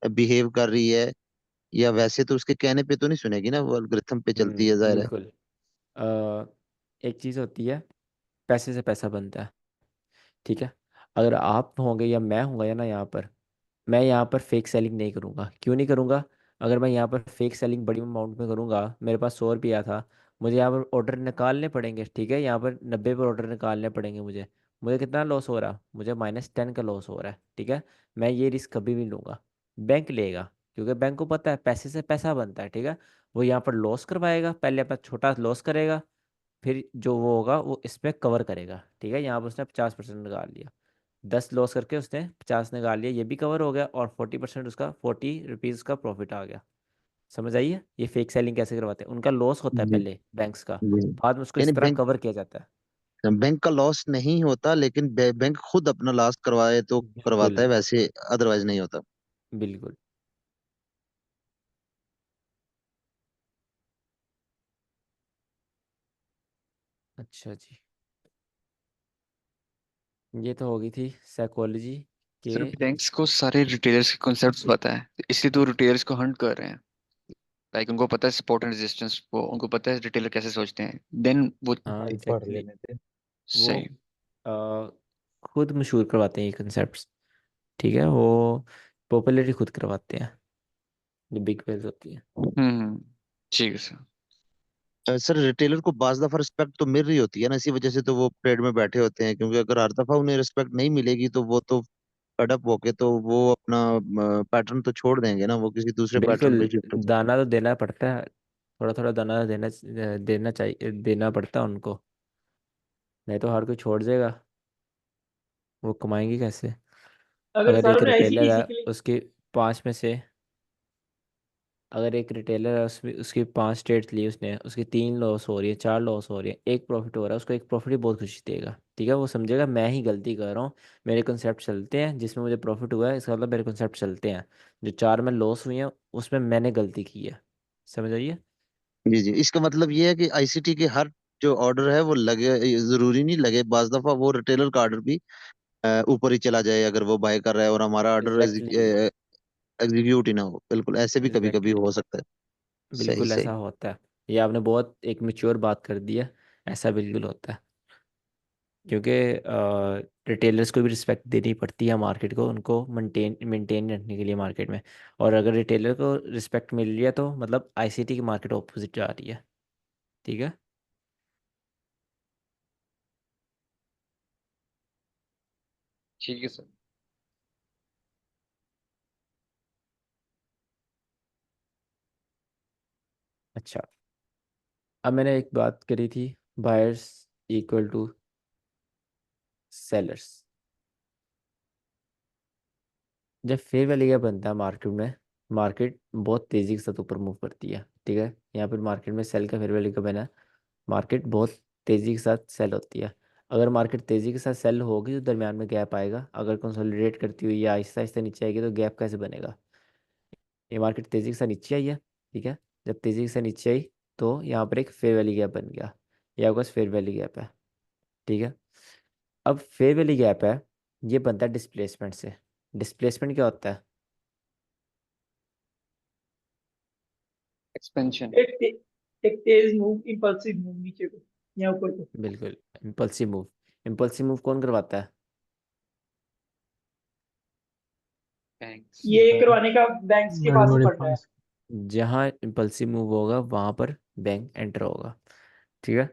बिहेव कर रही है, या वैसे तो उसके कहने पे तो नहीं सुनेगी ना, वो एल्गोरिथम पे चलती है जाहिर है। बिल्कुल। अ, एक चीज़ होती है, पैसे से पैसा बनता है, ठीक है। अगर आप होंगे या मैं होऊंगा या ना यहाँ पर, मैं यहाँ पर फेक सेलिंग नहीं करूँगा। क्यों नहीं करूँगा? अगर मैं यहाँ पर फेक सेलिंग बड़ी अमाउंट में करूँगा, मेरे पास 100 रुपया था, मुझे यहाँ पर ऑर्डर निकालने पड़ेंगे, ठीक है, यहाँ पर 90 पर ऑर्डर निकालने पड़ेंगे मुझे। मुझे कितना लॉस हो रहा? मुझे -10 का लॉस हो रहा है, ठीक है। मैं ये रिस्क कभी भी नहीं लूँगा, बैंक लेगा, क्योंकि बैंक को पता है पैसे से पैसा बनता है, ठीक है। वो यहाँ पर लॉस करवाएगा, पहले अपना छोटा लॉस करेगा, फिर जो वो होगा वो इसमें कवर करेगा। ठीक है, यहाँ पर उसने 50% निकाल लिया, 10 लॉस करके उसने 50 निकाल लिया, ये भी कवर हो गया, और 40% उसका 40 रुपीज़ का प्रॉफिट आ गया। समझ आई है ये फेक सेलिंग कैसे करवाते हैं? उनका लॉस होता है जी पहले बैंक्स का, जी। बाद में उसको यानी इस तरह बैंक कवर किया जाता है। बैंक का लॉस नहीं होता, लेकिन बैंक खुद अपना लॉस करवाए तो करवाता बिल्कुल है, वैसे अदरवाइज नहीं होता। बिल्कुल। अच्छा जी, ये तो होगी थी साइकोलॉजी के। सिर्फ बैंक्स को सारे रिटेलर्स के कॉन्सेप्ट्स पता है, इसलिए तो रिटेलर्स को हंट कर रहे हैं। लाइक उनको पता है सपोर्ट एंड रेजिस्टेंस को, उनको पता है रिटेलर कैसे सोचते हैं, देन वो हाँ भाई पढ़ एग्जैक्टली। लेने थे। वो सही। अ, खुद मशहूर करवाते हैं ये कंसेप्ट। ठीक है, वो पॉपुलरिटी खुद करवाते हैं, जो बिग वेल्स होती है। हम्म। ठीक है सर। सर रिटेलर को बाज दफा रिस्पेक्ट तो मिल रही होती है ना, इसी वजह से तो वो ट्रेड में बैठे होते हैं, क्योंकि अगर हर दफा उन्हें रिस्पेक्ट नहीं मिलेगी तो वो तो अडप होके तो वो अपना पैटर्न तो छोड़ देंगे ना, वो किसी दूसरे पैटर्न बिल्कुल, पे शिफ्ट हो जाएंगे। दाना तो देना पड़ता है, थोड़ा थोड़ा दाना देना चाहिए, देना पड़ता है उनको, नहीं तो हर कोई छोड़ देगा, वो कमाएंगे कैसे? अगर अगर एक सर मैं रिटेलर है, आईसीडीसी के लिए, उसके पांच में से, अगर एक रिटेलर है उसमें उसकी 5 ट्रेड्स ली उसने, उसकी 3 लॉस हो रही है, 4 लॉस हो रही है, एक प्रॉफिट हो रहा है, उसको एक प्रॉफिट ही बहुत खुशी देगा। ठीक है, वो समझेगा मैं ही गलती कर रहा हूँ, मेरे कंसेप्ट चलते हैं, जिसमें मुझे प्रॉफिट हुआ है इसका मतलब मेरे कंसेप्ट चलते हैं, जो 4 में लॉस हुई हैं उसमें मैंने गलती की है। समझ आइए। जी जी, इसका मतलब ये है कि आईसीटी के हर जो ऑर्डर है वो लगे, जरूरी नहीं लगे, बाज दफा वो रिटेलर का ऑर्डर भी ऊपर ही चला जाए अगर वो बाय कर रहा है और हमारा ऑर्डर एग्जैक्टली। एग्जीक्यूट ही ना हो, बिल्कुल ऐसे भी कभी कभी एग्जैक्टली, हो सकता है। सही बिल्कुल ऐसा सही। होता है। ये आपने बहुत एक मेच्योर बात कर दी है, ऐसा बिल्कुल होता है, क्योंकि रिटेलर्स को भी रिस्पेक्ट देनी पड़ती है मार्केट को, उनको मेंटेन मेंटेन रखने के लिए मार्केट में। और अगर रिटेलर को रिस्पेक्ट मिल रही है तो मतलब आईसीटी की मार्केट ऑपोजिट जा रही है। ठीक है। ठीक है सर। अच्छा, अब मैंने एक बात करी थी, बायर्स इक्वल टू सेलर्स। जब फेयर वैल्यू गैप बनता है मार्केट में, मार्केट बहुत तेज़ी के साथ ऊपर मूव करती है। ठीक है, यहाँ पर मार्केट में सेल का फेयर वैल्यू गैप बना, मार्केट बहुत तेज़ी के साथ सेल होती है। अगर मार्केट तेज़ी के साथ सेल होगी तो दरम्यान में गैप आएगा, अगर कंसोलिडेट करती हुई या आहिस्ता आहिस्ता नीचे आएगी तो गैप कैसे बनेगा? ये मार्केट तेज़ी के साथ नीचे आई है। ठीक है, जब तेज़ी के साथ नीचे आई तो यहाँ पर एक फेयर वैल्यू गैप बन गया, ये आपका फेयर वैल्यू गैप है। ठीक है, अब फेयर वैल्यू गैप है, ये बनता है डिस्प्लेसमेंट से। डिस्प्लेसमेंट क्या होता है? एक्सपेंशन। एक तेज मूव, इम्पल्सिव मूव नीचे को या ऊपर को, बिल्कुल, इम्पल्सिव मूव। इम्पल्सिव मूव कौन करवाता है? थैंक्स। ये बैंक, करवाने का बैंक्स के बड़े पास ही बड़े फंडा है। फंड्स। जहाँ इम्पल्सिव मूव होगा वहां पर बैंक एंटर होगा। ठीक है,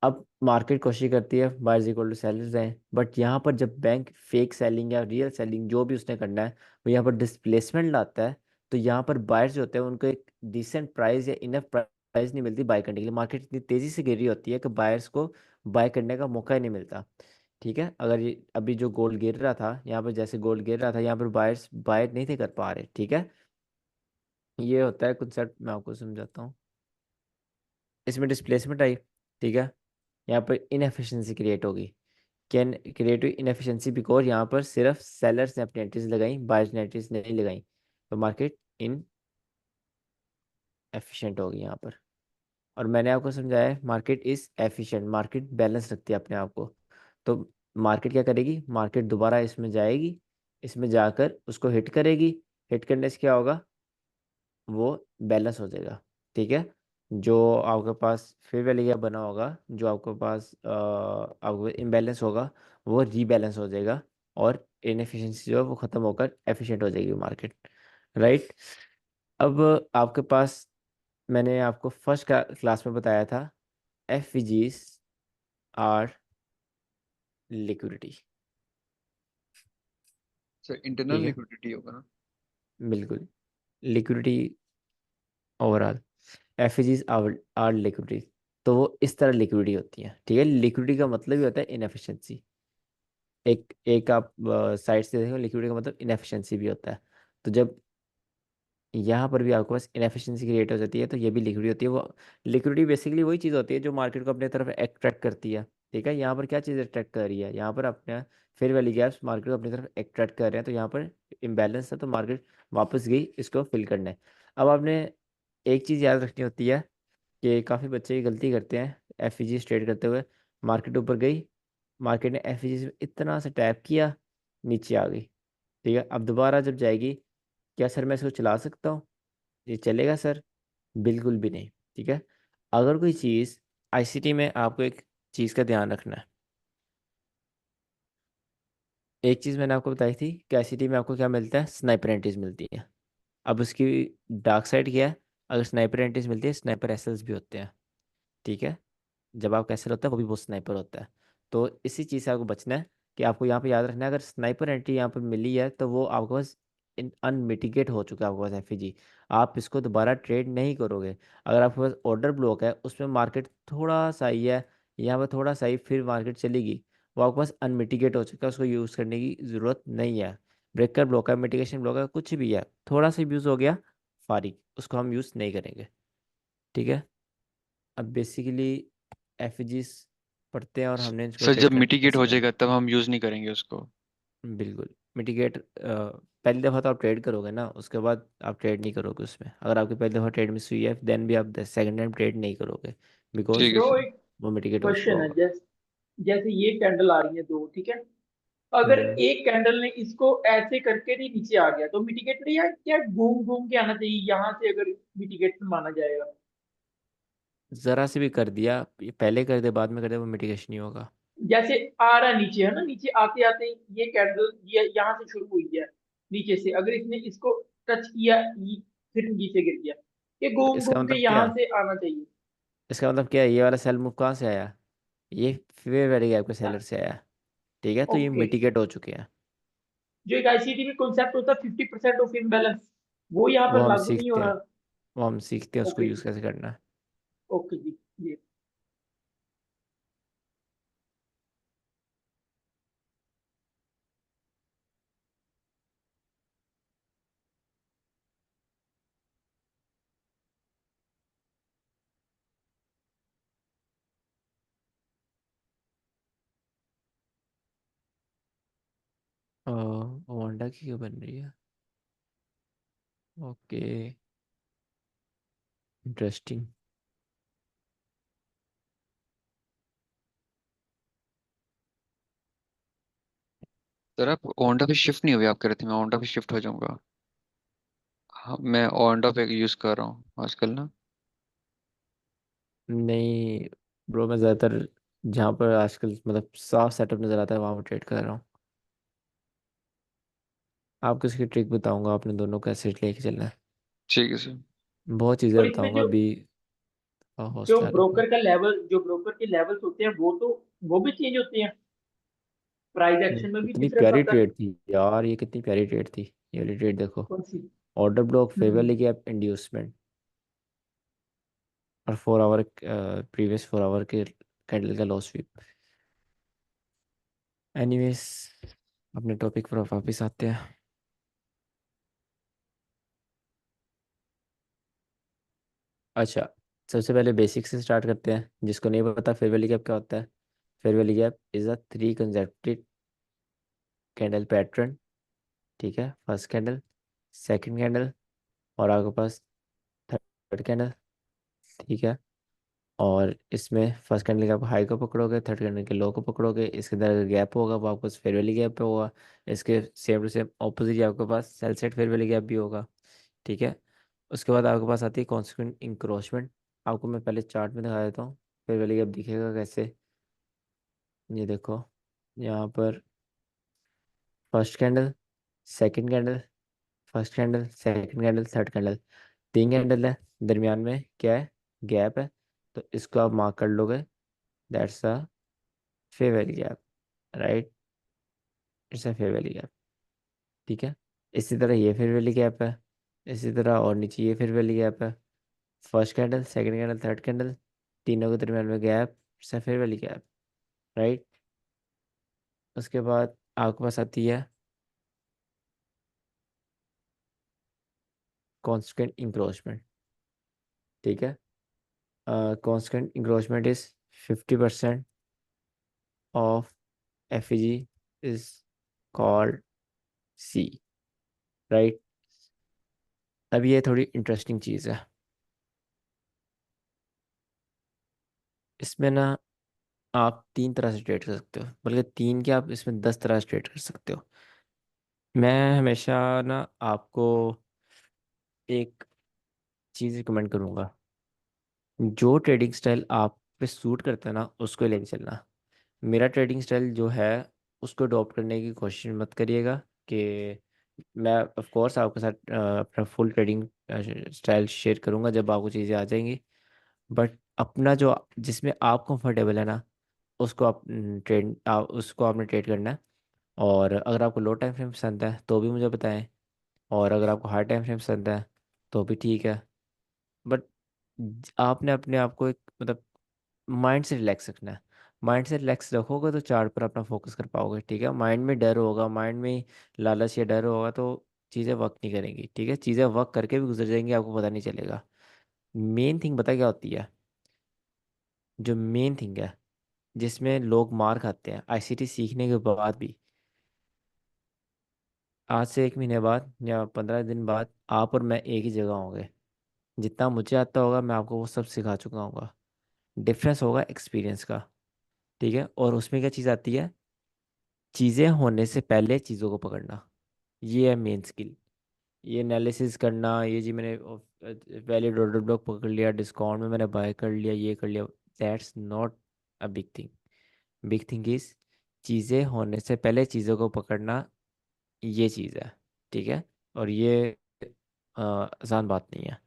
अब मार्केट कोशिश करती है बायर्स इक्वल टू सेलर्स हैं, बट यहाँ पर जब बैंक फेक सेलिंग या रियल सेलिंग जो भी उसने करना है वो यहाँ पर डिस्प्लेसमेंट लाता है, तो यहाँ पर बायर्स जो होते हैं उनको एक डिसेंट प्राइस या इनफ प्राइस नहीं मिलती बाय करने के लिए। मार्केट इतनी तेज़ी से गिर रही होती है कि बायर्स को बाय करने का मौका ही नहीं मिलता। ठीक है, अगर ये अभी जो गोल्ड गिर रहा था यहाँ पर, जैसे गोल्ड गिर रहा था यहाँ पर बायर्स बाय नहीं थे कर पा रहे। ठीक है, ये होता है कंसेप्ट, मैं आपको समझाता हूँ। इसमें डिस्प्लेसमेंट आई। ठीक है, यहाँ पर इनएफिशिएंसी क्रिएट होगी, कैन क्रिएट इनएफिशिएंसी बिकॉज यहाँ पर सिर्फ सेलर्स ने अपनी एंट्रीज लगाई, बायर्स ने एंट्रीज नहीं लगाई, तो मार्केट इन एफिशिएंट होगी यहाँ पर। और मैंने आपको समझाया है market is efficient, market balance रखती है अपने आप को। तो मार्केट क्या करेगी, मार्केट दोबारा इसमें जाएगी, इसमें जाकर उसको हिट करेगी, हिट करने से क्या होगा, वो बैलेंस हो जाएगा। ठीक है, जो आपके पास फेयर वैल्यू गैप बना होगा, जो आपके पास आपको इम्बैलेंस होगा, वो रीबैलेंस हो जाएगा, और इनएफिशिएंसी जो है वो ख़त्म होकर एफिशिएंट हो जाएगी मार्केट। राइट। अब आपके पास, मैंने आपको फर्स्ट क्लास में बताया था, एफवीजीज आर लिक्विडिटी। सर ठीक इंटरनल है, लिक्विडिटी होगा ना। बिल्कुल, लिक्विडिटी ओवरऑल, एफवीजीज आर लिक्विडिटी। तो वो इस तरह लिक्विडिटी होती है। ठीक है, लिक्विडिटी का मतलब ही होता है इनएफिशिएंसी। एक एक आप साइड से देखो, लिक्विडिटी का मतलब इनएफिशिएंसी भी होता है। तो जब यहाँ पर भी आपके पास इनएफिशिएंसी क्रिएट हो जाती है, तो ये भी लिक्विडिटी होती है। वो लिक्विडिटी बेसिकली वही चीज़ होती है जो मार्केट को अपने तरफ अट्रैक्ट करती है। ठीक है, यहाँ पर क्या चीज़ अट्रैक्ट कर रही है, यहाँ पर अपने फेयर वैल्यू गैप्स मार्केट को अपनी तरफ अट्रैक्ट कर रहे हैं, तो यहाँ पर इम्बैलेंस है, तो मार्केट वापस गई इसको फिल करने। अब आपने एक चीज़ याद रखनी होती है कि काफ़ी बच्चे ये गलती करते हैं एफईजी ट्रेड करते हुए। मार्केट ऊपर गई, मार्केट ने एफईजी से इतना सा टैप किया, नीचे आ गई। ठीक है, अब दोबारा जब जाएगी, क्या सर मैं इसको चला सकता हूँ? ये चलेगा सर? बिल्कुल भी नहीं। ठीक है, अगर कोई चीज़ आईसीटी में आपको एक चीज़ का ध्यान रखना है। एक चीज़ मैंने आपको बताई थी कि आईसीटी में आपको क्या मिलता है, स्नाइपर एंट्रीज मिलती है। अब उसकी डार्क साइड क्या है, अगर स्नाइपर एंट्रीज मिलती है, स्नाइपर एसएल्स भी होते हैं। ठीक है, जब आपका एसएल होता है वो भी वो स्नाइपर होता है। तो इसी चीज़ से आपको बचना है कि आपको यहाँ पे याद रखना है, अगर स्नाइपर एंट्री यहाँ पर मिली है तो वो आपके पास अनमिटिगेट हो चुका है आपके पास एफईजी। आप इसको दोबारा ट्रेड नहीं करोगे। अगर आपके पास ऑर्डर ब्लॉक है, उसमें मार्केट थोड़ा सा ही है, यहाँ पर थोड़ा सा ही फिर मार्केट चलेगी, वो आपके पास अनमिटिगेट हो चुका है, उसको यूज़ करने की ज़रूरत नहीं है। ब्रेकर ब्लॉक है, मिटिगेशन ब्लॉक है, कुछ भी है, थोड़ा सा यूज़ हो गया, फारिग, उसको हम यूज़ नहीं करेंगे। ठीक है, अब बेसिकली एफजीज पढ़ते हैं और हमने इसको सर ट्रेड जब करना मिटिगेट कैसे हो करना जाएगा तब हम यूज़ नहीं करेंगे उसको। है। बिल्कुल, मिटिगेट पहली दफ़ा तो आप ट्रेड करोगे ना, उसके बाद आप ट्रेड नहीं करोगे उसमें। अगर आपकी पहली दफ़ा ट्रेड मिस हुई है, देन भी आप सेकंड टाइम ट्रेड नहीं करोगे, बिकॉज ठीक है ब्रो सर। एक वो मिटिगेट हो चुका क्वेश्चन है, होगा। जैसे जैसे ये कैंडल आ रही है दो, ठीक है, अगर हम्म। एक कैंडल ने इसको ऐसे करके भी नीचे आ गया तो मिटिगेट नहीं, या क्या घूम घूम के आना चाहिए यहाँ से, अगर मिटिगेट माना जाएगा? ज़रा से भी कर दिया, ये पहले कर दे बाद में कर दे, वो मिटिगेशन नहीं होगा। जैसे आ रहा नीचे है ना, नीचे आते आते ये कैंडल ये यहाँ से शुरू हुई है, नीचे से अगर इसने इसको टच किया, फिर नीचे गिर गया, ये तो घूम इसका घूम के मतलब यहाँ क्या, से आना चाहिए। इसका मतलब क्या है, ये वाला सेल मूव कहाँ से आया, ये फेयर वैल्यू गैप के सेलर से आया। ठीक है, तो ये ओके, मिटिगेट हो चुके हैं। जो एक आईसीटी में कॉन्सेप्ट होता है 50% ऑफ इम्बैलेंस, वो यहाँ वो पर हम लागू नहीं हो सीखते हैं, रहा। वो हम सीखते हैं उसको ओके यूज़ जी, कैसे करना है। ओके जी, ये होंडा की क्यों बन रही है? Okay, interesting. सर आप ओंडा पे शिफ्ट नहीं हुए, आप कह रहे थे मैं ओंडा पे शिफ्ट हो जाऊंगा। हाँ मैं ओंडा पे यूज़ कर रहा हूँ आजकल ना। नहीं ब्रो, मैं ज़्यादातर जहाँ पर आजकल मतलब साफ सेटअप नज़र आता है वहाँ पर ट्रेड कर रहा हूँ। आपको इसकी ट्रिक बताऊंगा, आपने दोनों को कैसे लेके चलना है। ठीक है सर। बहुत चीज़ें और इसमें बताऊंगा अभी, जो हौसला रखो। ब्रोकर का लेवल, जो ब्रोकर के लेवल्स होते हैं, वो तो वो भी चेंज होते हैं, प्राइस एक्शन में भी कितनी डिफरेंस प्यारी आता है। ट्रेड थी यार, ये कितनी प्यारी ट्रेड थी। ये वाली ट्रेड देखो, कौन सी? ऑर्डर ब्लॉक, फेवर हम्म, लेके आप इंड्यूसमेंट, और 4 आवर प्रीवियस 4 आवर के कैंडल का लॉस स्वीप। एनीवेज, अपने टॉपिक पर वापस आते हैं। अच्छा, सबसे पहले बेसिक से स्टार्ट करते हैं। जिसको नहीं पता फेयर वैल्यू गैप क्या होता है, fair value gap is a 3 consecutive candle pattern. ठीक है, फर्स्ट कैंडल, सेकंड कैंडल, और आपके पास थर्ड कैंडल। ठीक है, और इसमें फर्स्ट कैंडल के आप हाई को पकड़ोगे, थर्ड कैंडल के लो को पकड़ोगे, इसके अंदर अगर गैप होगा वो आपको फेयर वैल्यू गैप पे होगा। इसके सेम टू सेम ऑपोजिट आपके पास sell side fair value gap भी होगा। ठीक है, उसके बाद आपके पास आती है कॉन्सिक्वेंट इंक्रोचमेंट। आपको मैं पहले चार्ट में दिखा देता हूँ फेयर वैल्यू गैप दिखेगा कैसे। ये देखो, यहाँ पर first candle, second candle, first candle, second candle, third candle, 3 candle है, दरमियान में क्या है, गैप है। तो इसको आप मार्क कर लोगे, that's a fair value gap, right, it's a fair value gap. ठीक है, इसी तरह ये फेयर वैल्यू गैप है, इसी तरह और नीचे ये फेयर वैल्यू गैप है। First candle, second candle, third candle, तीनों के दरम्यान में गैप, सफ़ेद वाली गैप, राइट। उसके बाद आपके पास आती है कांस्टेंट इंक्रोचमेंट, ठीक है। Constant encroachment is 50% of FEG is called C, right. अब ये थोड़ी इंटरेस्टिंग चीज़ है। इसमें ना आप तीन तरह से ट्रेड कर सकते हो, बल्कि तीन क्या, आप इसमें 10 तरह से ट्रेड कर सकते हो। मैं हमेशा ना आपको एक चीज़ रिकमेंड करूँगा, जो ट्रेडिंग स्टाइल आप पे सूट करता है ना उसको लेके चलना। मेरा ट्रेडिंग स्टाइल जो है उसको अडॉप्ट करने की कोशिश मत करिएगा कि मैं ऑफ कोर्स आपके साथ अपना फुल ट्रेडिंग स्टाइल शेयर करूँगा जब आपको चीज़ें आ जाएंगी। बट अपना जो जिसमें आप कंफर्टेबल है ना उसको आप उसको आपने ट्रेड करना है। और अगर आपको लो टाइम फ्रेम पसंद है तो भी मुझे बताएं, और अगर आपको हाई टाइम फ्रेम पसंद है तो भी ठीक है। बट आपने अपने आप को एक मतलब माइंड से रिलैक्स रखना है। माइंड से रिलैक्स रखोगे तो चार्ट पर अपना फोकस कर पाओगे, ठीक है। माइंड में डर होगा, माइंड में लालच या डर होगा तो चीज़ें वर्क नहीं करेंगी, ठीक है। चीज़ें वर्क करके भी गुजर जाएंगी, आपको पता नहीं चलेगा। मेन थिंग पता क्या होती है, जो मेन थिंग है जिसमें लोग मार खाते हैं आईसीटी सीखने के बाद भी, आज से 1 महीने बाद या 15 दिन बाद आप और मैं एक ही जगह होंगे। जितना मुझे आता होगा मैं आपको वो सब सिखा चुका हूँ। डिफरेंस होगा एक्सपीरियंस का, ठीक है। और उसमें क्या चीज़ आती है, चीज़ें होने से पहले चीज़ों को पकड़ना, ये है मेन स्किल। ये एनालिसिस करना, ये जी मैंने वैलिड ऑर्डर ब्लॉक पकड़ लिया, डिस्काउंट में मैंने बाय कर लिया, ये कर लिया, that's not a big thing. Big thing is चीज़ें होने से पहले चीज़ों को पकड़ना, ये चीज़ है, ठीक है। और ये आसान बात नहीं है।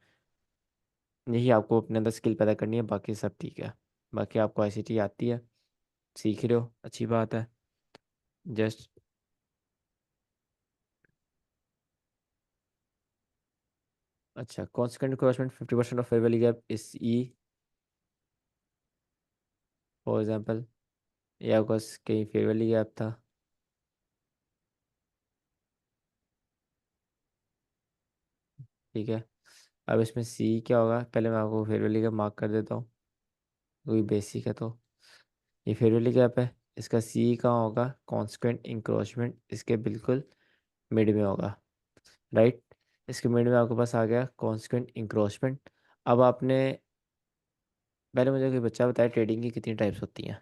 यही आपको अपने अंदर स्किल पैदा करनी है, बाकी सब ठीक है। बाकी आपको आईसीटी आती है, सीख रहे हो, अच्छी बात है। जस्ट अच्छा, कॉन्सिक्वेंट क्रॉसमेंट 50% ऑफ फेयर वैल्यू गैप इस ई, फॉर एग्जांपल ये आपका कहीं फेयर वैल्यू गैप था, ठीक है। अब इसमें सी क्या होगा, पहले मैं आपको फेयर वैल्यू गैप मार्क कर देता हूँ, वही बेसिक है। तो ये फेयर वैल्यू गैप है, इसका सी कहाँ होगा, कॉन्सिक्वेंट इंक्रोचमेंट इसके बिल्कुल मिड में होगा, राइट। इसके मिड में आपके पास आ गया कॉन्सिक्वेंट इंक्रोचमेंट। अब आपने पहले मुझे कोई बच्चा बताया ट्रेडिंग की कितनी टाइप्स होती हैं।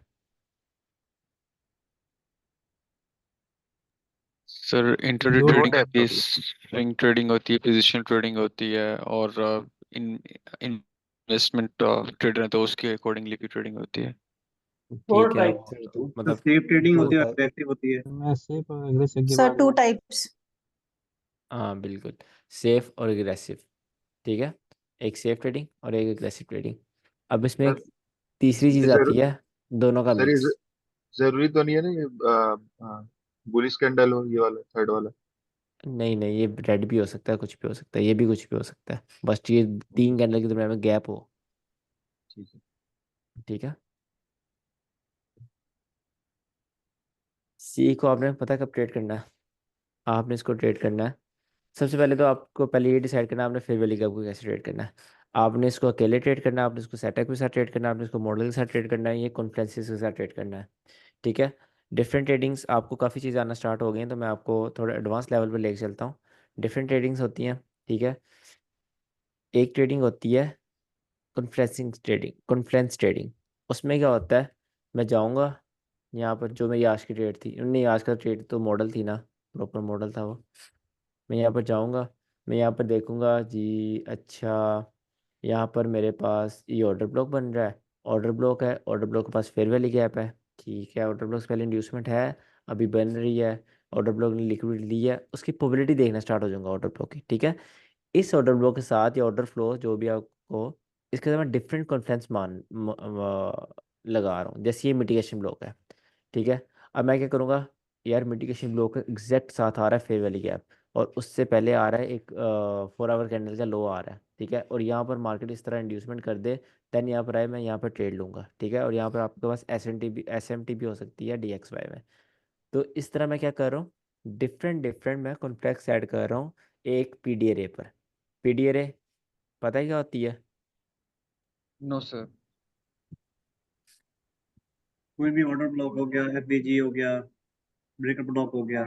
सर इंट्राडे दो ट्रेडिंग टाइप होती है, होती है। स्विंग ट्रेडिंग होती है, पोजिशनल ट्रेडिंग होती है, और इन इन्वेस्टमेंट ट्रेडर है तो उसके अकॉर्डिंगली भी ट्रेडिंग होती है। फोर ठीक है, टाइप आप सर दो तो मतलब सेफ ट्रेडिंग दो होती है, टाइप अग्रेसिव होती है। मैं सिर्फ एग्रेसिव के सर बारे टू में। टाइप्स। हाँ बिल्कुल, सेफ और एग्रेसिव, ठीक है। एक सेफ ट्रेडिंग और एक एग्रेसिव ट्रेडिंग। अब इसमें सर एक तीसरी ये चीज़ आती है, दोनों का सर ये मिक्स। जरूरी तो नहीं है ना ये बुलिश कैंडल हो ये वाला थर्ड वाला। नहीं नहीं, ये रेड भी हो सकता है, कुछ भी हो सकता है, ये भी कुछ भी हो सकता है, बस ये तीन कैंडल के दरम्यान में गैप हो, ठीक है। ठीक है। सी को आपने पता कब ट्रेड करना है, आपने इसको ट्रेड करना है। सबसे पहले तो आपको पहले ये डिसाइड करना है आपने फेयर वैल्यू गैप को कैसे ट्रेड करना है। आपने इसको अकेले ट्रेड करना है, आपने इसको सेटअप के साथ ट्रेड करना है, आपने इसको मॉडल के साथ ट्रेड करना है, ये कॉन्फ्रेंसिस के साथ ट्रेड करना है, ठीक है। डिफरेंट ट्रेडिंग्स आपको काफ़ी चीज़ें आना स्टार्ट हो गई हैं, तो मैं आपको थोड़ा एडवांस लेवल पर लेके चलता हूँ। डिफरेंट ट्रेडिंग्स होती हैं, ठीक है। एक ट्रेडिंग होती है कॉन्फ्रेंसिंग ट्रेडिंग, कॉन्फ्रेंस ट्रेडिंग। उसमें क्या होता है, मैं जाऊँगा यहाँ पर, जो मेरी आज की ट्रेड थी, नहीं आज का ट्रेड तो मॉडल थी ना, प्रॉपर मॉडल था वो। मैं यहाँ पर जाऊँगा, मैं यहाँ पर देखूँगा जी, अच्छा यहाँ पर मेरे पास ये ऑर्डर ब्लॉक बन रहा है, ऑर्डर ब्लॉक है, ऑर्डर ब्लॉक के पास फेयर वैल्यू गैप है, ठीक है। ऑर्डर ब्लॉक से पहले इंड्यूसमेंट है, अभी बन रही है, ऑर्डर ब्लॉक ने लिक्विडिटी ली है, उसकी प्रोबेबिलिटी देखना स्टार्ट हो जाऊंगा ऑर्डर ब्लॉक की, ठीक है। इस ऑर्डर ब्लॉक के साथ या ऑर्डर फ्लो जो भी आपको, इसके साथ मैं डिफरेंट कॉन्फ्रेंस लगा रहा हूँ, जैसे ये मिटिगेशन ब्लॉक है, ठीक है। अब मैं क्या करूँगा, यार मिटिगेशन ब्लॉक के एग्जैक्ट साथ आ रहा है फेयर वैल्यू गैप, और उससे पहले आ रहा है एक 4 आवर कैंडल का लो आ रहा है, ठीक है, और यहाँ पर मार्केट इस तरह इंड्यूसमेंट कर दे, देन यहाँ पर आए मैं यहाँ पर ट्रेड लूंगा, ठीक है, और यहाँ पर आपके पास एस एम टी भी हो सकती है DXY में। तो इस तरह मैं क्या कर रहा हूँ, डिफरेंट डिफरेंट मैं कॉन्ट्रैक्ट्स ऐड कर रहा हूँ एक PDRA पर। PDRA पता है क्या होती है? No sir. कोई भी ऑर्डर ब्लॉक हो गया, FBG हो गया, ब्रेकअप ब्लॉक हो गया।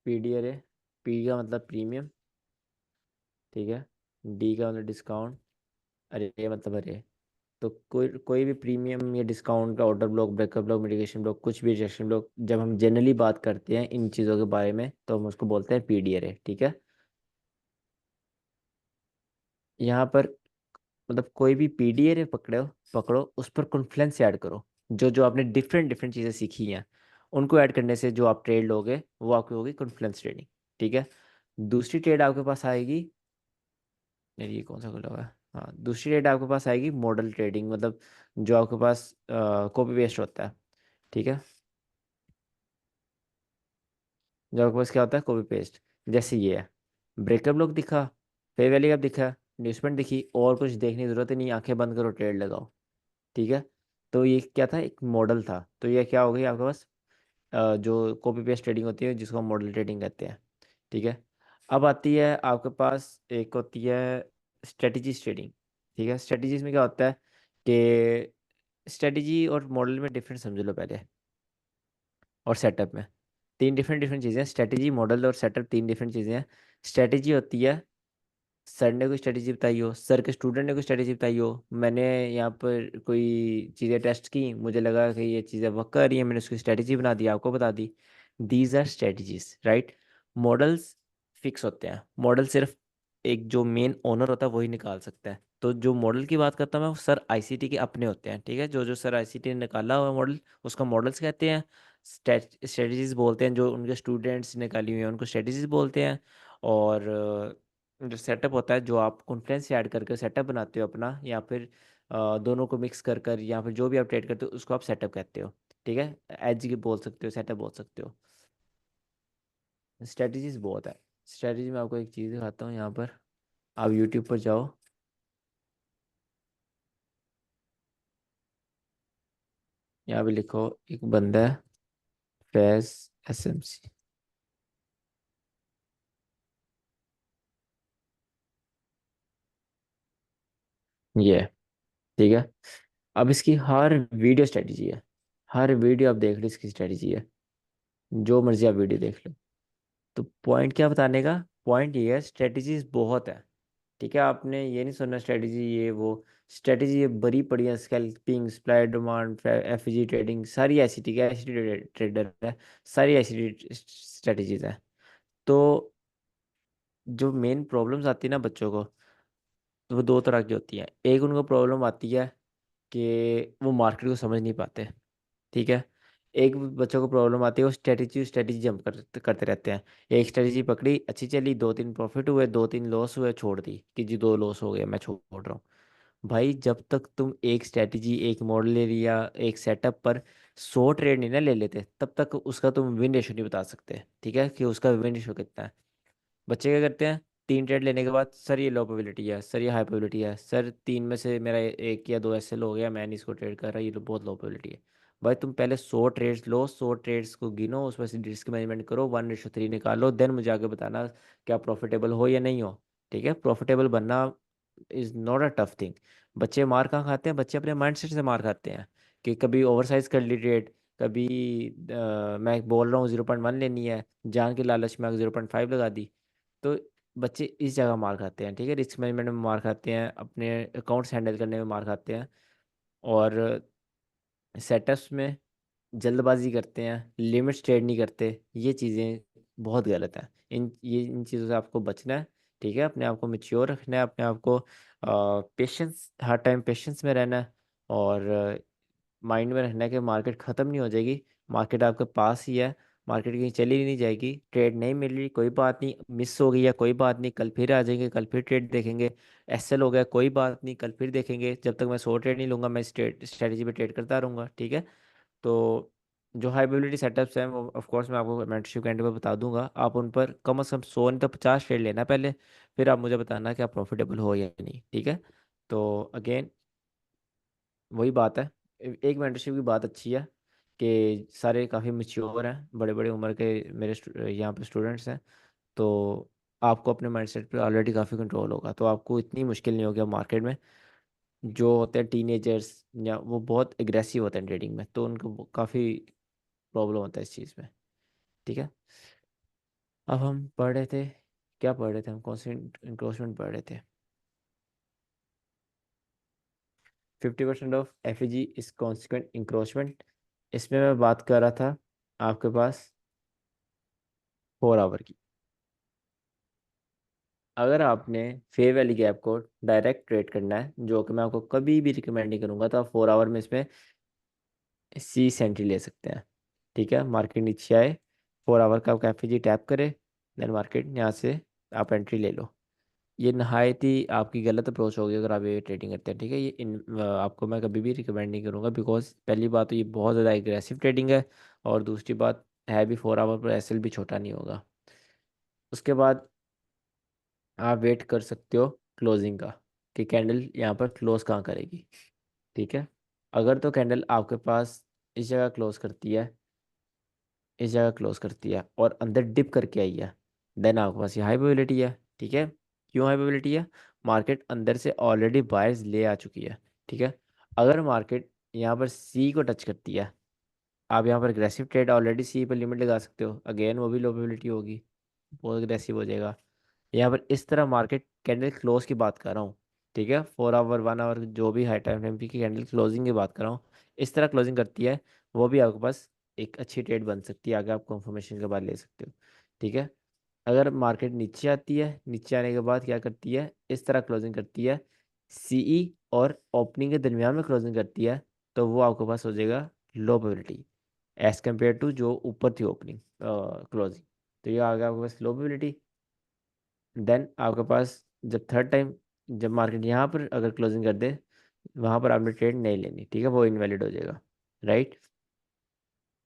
PDRA, P का मतलब प्रीमियम, ठीक है, D का मतलब डिस्काउंट, अरे मतलब अरे, तो कोई कोई भी प्रीमियम या डिस्काउंट का order block, breakup block, mitigation block, कुछ भी रिजेक्शन ब्लॉक, जब हम जनरली बात करते हैं इन चीज़ों के बारे में तो हम उसको बोलते हैं PDRA, ठीक है। यहाँ पर मतलब कोई भी PDRA पकड़ो पकड़ो, उस पर कॉन्फ्लुएंस ऐड करो, जो जो आपने डिफरेंट डिफरेंट चीज़ें सीखी हैं उनको ऐड करने से जो आप ट्रेड लोगे वो आपकी होगी कॉन्फ्लुएंस ट्रेडिंग, ठीक है। दूसरी ट्रेड आपके पास आएगी, यार ये कौन सा खुला हुआ है, हाँ, दूसरी ट्रेड आपके पास आएगी मॉडल ट्रेडिंग, मतलब जो आपके पास कॉपी पेस्ट होता है, ठीक है, जो आपके पास क्या होता है कॉपी पेस्ट, जैसे ये है, ब्रेकअप ब्लॉक दिखा, फेयर वैल्यू गैप दिखा, इन्वेस्टमेंट दिखी, और कुछ देखने की जरूरत ही नहीं, आंखें बंद करो ट्रेड लगाओ, ठीक है। तो ये क्या था, एक मॉडल था, तो ये क्या हो गई आपके पास जो कॉपी पेस्ट ट्रेडिंग होती है जिसको हम मॉडल ट्रेडिंग कहते हैं, ठीक है। अब आती है आपके पास एक होती है स्ट्रेटजीज ट्रेडिंग, ठीक है। स्ट्रेटजीज में क्या होता है कि स्ट्रेटजी और मॉडल में डिफरेंस समझ लो पहले, और सेटअप में तीन डिफरेंट डिफरेंट चीज़ें हैं, स्ट्रेटजी, मॉडल और सेटअप तीन डिफरेंट चीज़ें हैं। स्ट्रेटजी होती है सर ने कोई स्ट्रेटजी बताई हो, सर के स्टूडेंट ने कोई स्ट्रेटजी बताई हो, मैंने यहाँ पर कोई चीज़ें टेस्ट की, मुझे लगा कि ये चीज़ें वर्क कर रही है, मैंने उसकी स्ट्रेटजी बना दी, आपको बता दी। These are strategies, right. Models fix होते हैं, मॉडल सिर्फ एक जो मेन ओनर होता है वही निकाल सकता है। तो जो मॉडल की बात करता हूँ मैं, वो सर आईसीटी के अपने होते हैं, ठीक है, जो जो सर आईसीटी ने निकाला हुआ मॉडल उसका मॉडल्स कहते हैं। स्ट्रेटजीज बोलते हैं जो उनके स्टूडेंट्स निकाली हुई हैं उनको स्ट्रेटजीज बोलते हैं। और जो सेटअप होता है, जो आप कॉन्फ्रेंस से ऐड करके सेटअप बनाते हो अपना, या फिर दोनों को मिक्स कर कर, या फिर जो भी आप ट्रेड करते हो उसको आप सेटअप कहते हो, ठीक है। एज की बोल सकते हो, सेटअप बोल सकते हो। स्ट्रेटजीज बहुत है। स्ट्रेटजी में आपको एक चीज़ दिखाता हूँ यहाँ पर, आप यूट्यूब पर जाओ, यहाँ पे लिखो, एक बंदा है फैज SMC, ये है, ठीक है। अब इसकी हर वीडियो स्ट्रेटजी है, हर वीडियो आप देख लो इसकी स्ट्रेटजी है, जो मर्जी आप वीडियो देख लो। तो पॉइंट क्या बताने का, पॉइंट ये है स्ट्रेटजीज बहुत है, ठीक है। आपने ये नहीं सुनना स्ट्रेटजी ये वो, स्ट्रेटजी ये बड़ी पड़ी है, scalping, supply demand, FG trading, सारी ऐसी, ठीक है, ऐसी ट्रेडर है, सारी ऐसी स्ट्रेटजीज है। तो जो मेन प्रॉब्लम्स आती है ना बच्चों को, तो वो दो तरह की होती है। एक उनको प्रॉब्लम आती है कि वो मार्केट को समझ नहीं पाते, ठीक है। एक बच्चों को प्रॉब्लम आती है वो स्ट्रेटजी स्ट्रेटजी जंप करते रहते हैं। एक स्ट्रेटजी पकड़ी, अच्छी चली, दो तीन प्रॉफिट हुए, दो तीन लॉस हुए, छोड़ दी कि जी दो लॉस हो गए मैं छोड़ रहा हूँ। भाई जब तक तुम एक स्ट्रेटजी, एक मॉडल एरिया, एक सेटअप पर 100 ट्रेड नहीं ना ले लेते, तब तक उसका तुम विन रेशो नहीं बता सकते, ठीक है, कि उसका विन रेशो कितना है। बच्चे क्या करते हैं, 3 ट्रेड लेने के बाद सर ये लो प्रोबेबिलिटी है, सर ये हाई प्रोबेबिलिटी है, सर तीन में से मेरा एक या दो SL हो गया, मैं नहीं इसको ट्रेड कर रहा, ये बहुत लो प्रोबेबिलिटी है। भाई तुम पहले 100 ट्रेड्स लो, 100 ट्रेड्स को गिनो, उसमें से रिस्क मैनेजमेंट करो, 1:3 निकालो, देन मुझे आगे बताना क्या प्रॉफिटेबल हो या नहीं हो, ठीक है। प्रॉफिटेबल बनना is not a tough thing. बच्चे मार कहाँ खाते हैं, बच्चे अपने माइंडसेट से मार खाते हैं कि कभी ओवरसाइज कर ली ट्रेड, कभी मैं बोल रहा हूँ 0.1 लेनी है, जान के लालच में 0.5 लगा दी। तो बच्चे इस जगह मार खाते हैं, ठीक है, रिस्क मैनेजमेंट में मार खाते हैं, अपने अकाउंट्स हैंडल करने में मार खाते हैं, और सेटअप्स में जल्दबाजी करते हैं, लिमिट्स ट्रेड नहीं करते। ये चीज़ें बहुत गलत हैं, इन चीज़ों से आपको बचना है, ठीक है। अपने आप को मेच्योर रखना है, अपने आप को पेशेंस, हर टाइम पेशेंस में रहना है, और माइंड में रखना है कि मार्केट ख़त्म नहीं हो जाएगी, मार्केट आपके पास ही है, मार्केट कहीं चली नहीं जाएगी, ट्रेड नहीं मिल रही कोई बात नहीं, मिस हो गई है कोई बात नहीं, कल फिर आ जाएंगे, कल फिर ट्रेड देखेंगे। SL हो गया कोई बात नहीं, कल फिर देखेंगे, जब तक मैं 100 ट्रेड नहीं लूँगा मैं स्ट्रेटजी पे ट्रेड करता रहूँगा, ठीक है। तो जो हाई प्रोबेबिलिटी सेटअप्स हैं वो ऑफ कोर्स मैं आपको मेंटरशिप के एंड पे बता दूंगा। आप उन पर कम से कम 100 नहीं तो 50 ट्रेड लेना पहले, फिर आप मुझे बताना कि आप प्रॉफिटेबल हो या नहीं, ठीक है। तो अगेन वही बात है, एक मेंटरशिप की बात अच्छी है कि सारे काफ़ी मैच्योर हैं, बड़े बड़े उम्र के मेरे यहाँ पे स्टूडेंट्स हैं। तो आपको अपने माइंडसेट पे ऑलरेडी काफ़ी कंट्रोल होगा, तो आपको इतनी मुश्किल नहीं होगी। मार्केट में जो होते हैं टीनेजर्स या वो बहुत एग्रेसिव होते हैं ट्रेडिंग में, तो उनको काफ़ी प्रॉब्लम होता है इस चीज़ में, ठीक है। अब हम पढ़ रहे थे, क्या पढ़ रहे थे हम, कौन सी इंक्रोचमेंट पढ़ रहे थे। 50% of F G is consequent encroachment. इसमें मैं बात कर रहा था आपके पास 4 आवर की। अगर आपने फेयर वैली गैप को डायरेक्ट ट्रेड करना है, जो कि मैं आपको कभी भी रिकमेंड नहीं करूंगा, तो आप 4 आवर में इसमें सी सेंट्री ले सकते हैं, ठीक है। मार्केट नीचे आए, 4 आवर का आप एफ जी टैप करें, देन मार्केट यहाँ से आप एंट्री ले लो। ये नहायत ही आपकी गलत अप्रोच होगी अगर आप ये ट्रेडिंग करते हैं, ठीक है। ये आपको मैं कभी भी रिकमेंड नहीं करूँगा, बिकॉज पहली बात तो ये बहुत ज़्यादा एग्रेसिव ट्रेडिंग है, और दूसरी बात है भी 4 आवर पर एसएल भी छोटा नहीं होगा। उसके बाद आप वेट कर सकते हो क्लोजिंग का, कि कैंडल यहाँ पर क्लोज कहाँ करेगी, ठीक है। अगर तो कैंडल आपके पास इस जगह क्लोज करती है, इस जगह क्लोज करती है और अंदर डिप करके आई है, देन आपके पास ये हाई प्रोबेबिलिटी है, ठीक है। क्यों हाई प्रोबेबिलिटी है? मार्केट अंदर से ऑलरेडी बायर्स ले आ चुकी है, ठीक है। अगर मार्केट यहाँ पर सी को टच करती है, आप यहाँ पर अग्रेसिव ट्रेड ऑलरेडी सी पर लिमिट लगा सकते हो, अगेन वो भी लो प्रोबेबिलिटी होगी, बहुत अग्रेसिव हो जाएगा। यहाँ पर इस तरह मार्केट कैंडल क्लोज की बात कर रहा हूँ, ठीक है। 4 आवर 1 आवर जो भी हाई टाइम फ्रेम की कैंडल क्लोजिंग की बात कर रहा हूँ, इस तरह क्लोजिंग करती है, वो भी आपके पास एक अच्छी ट्रेड बन सकती है, आगे आप कंफर्मेशन के बाद ले सकते हो, ठीक है। अगर मार्केट नीचे आती है, नीचे आने के बाद क्या करती है, इस तरह क्लोजिंग करती है, सीई और ओपनिंग के दरमियान में क्लोजिंग करती है, तो वो आपके पास हो जाएगा low probability as compare to जो ऊपर थी ओपनिंग क्लोजिंग। तो ये आ गया आपके पास लो प्रोबेबिलिटी। देन आपके पास जब थर्ड टाइम, जब मार्केट यहाँ पर अगर क्लोजिंग कर दे, वहाँ पर आपने ट्रेड नहीं लेनी, ठीक है, वो इनवैलिड हो जाएगा, राइट।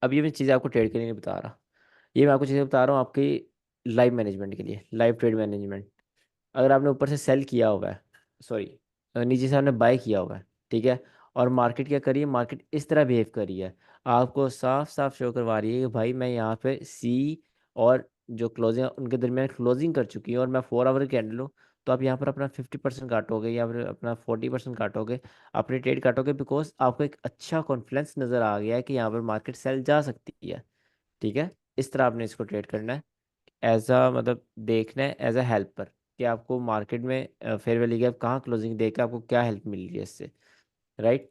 अब ये मैं चीज़ें आपको ट्रेड के लिए नहीं बता रहा, ये मैं आपको चीज़ें बता रहा हूँ आपकी लाइव मैनेजमेंट के लिए, लाइव ट्रेड मैनेजमेंट। अगर आपने ऊपर से सेल किया हुआ है, सॉरी, नीचे से आपने बाय किया हुआ है, ठीक है, और मार्केट क्या करी है, मार्केट इस तरह बिहेव करी है, आपको साफ साफ शो करवा रही है कि भाई मैं यहाँ पे सी और जो क्लोजिंग उनके दरमियान क्लोजिंग कर चुकी है, और मैं 4 आवर कैंडल हूँ, तो आप यहाँ पर अपना 50% काटोगे या फिर अपना 40% काटोगे, अपनी ट्रेड काटोगे, बिकॉज आपको एक अच्छा कॉन्फिडेंस नज़र आ गया है कि यहाँ पर मार्केट सेल जा सकती है, ठीक है। इस तरह आपने इसको ट्रेड करना है, एज अ मतलब देखना है एज अ हेल्पर, कि आपको मार्केट में फेयर वैल्यू गैप कहाँ क्लोजिंग देकर आपको क्या हेल्प मिल रही है इससे, राइट।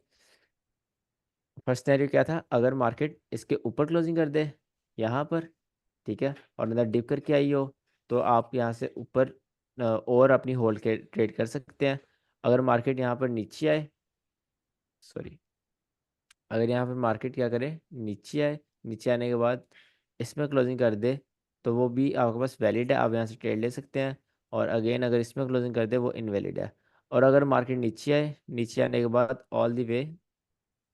फर्स्ट सिनेरियो क्या था, अगर मार्केट इसके ऊपर क्लोजिंग कर दे यहाँ पर, ठीक है, और अंदर डिप करके आई हो, तो आप यहाँ से ऊपर और अपनी होल्ड के ट्रेड कर सकते हैं। अगर मार्केट यहाँ पर नीचे आए, सॉरी, अगर यहाँ पर मार्केट क्या करे, नीचे आए, नीचे आने के बाद इसमें क्लोजिंग कर दे, तो वो भी आपके पास वैलिड है, आप यहाँ से ट्रेड ले सकते हैं। और अगेन अगर इसमें क्लोजिंग कर दे, वो इनवैलिड है। और अगर मार्केट नीचे आए, नीचे आने के बाद ऑल द वे,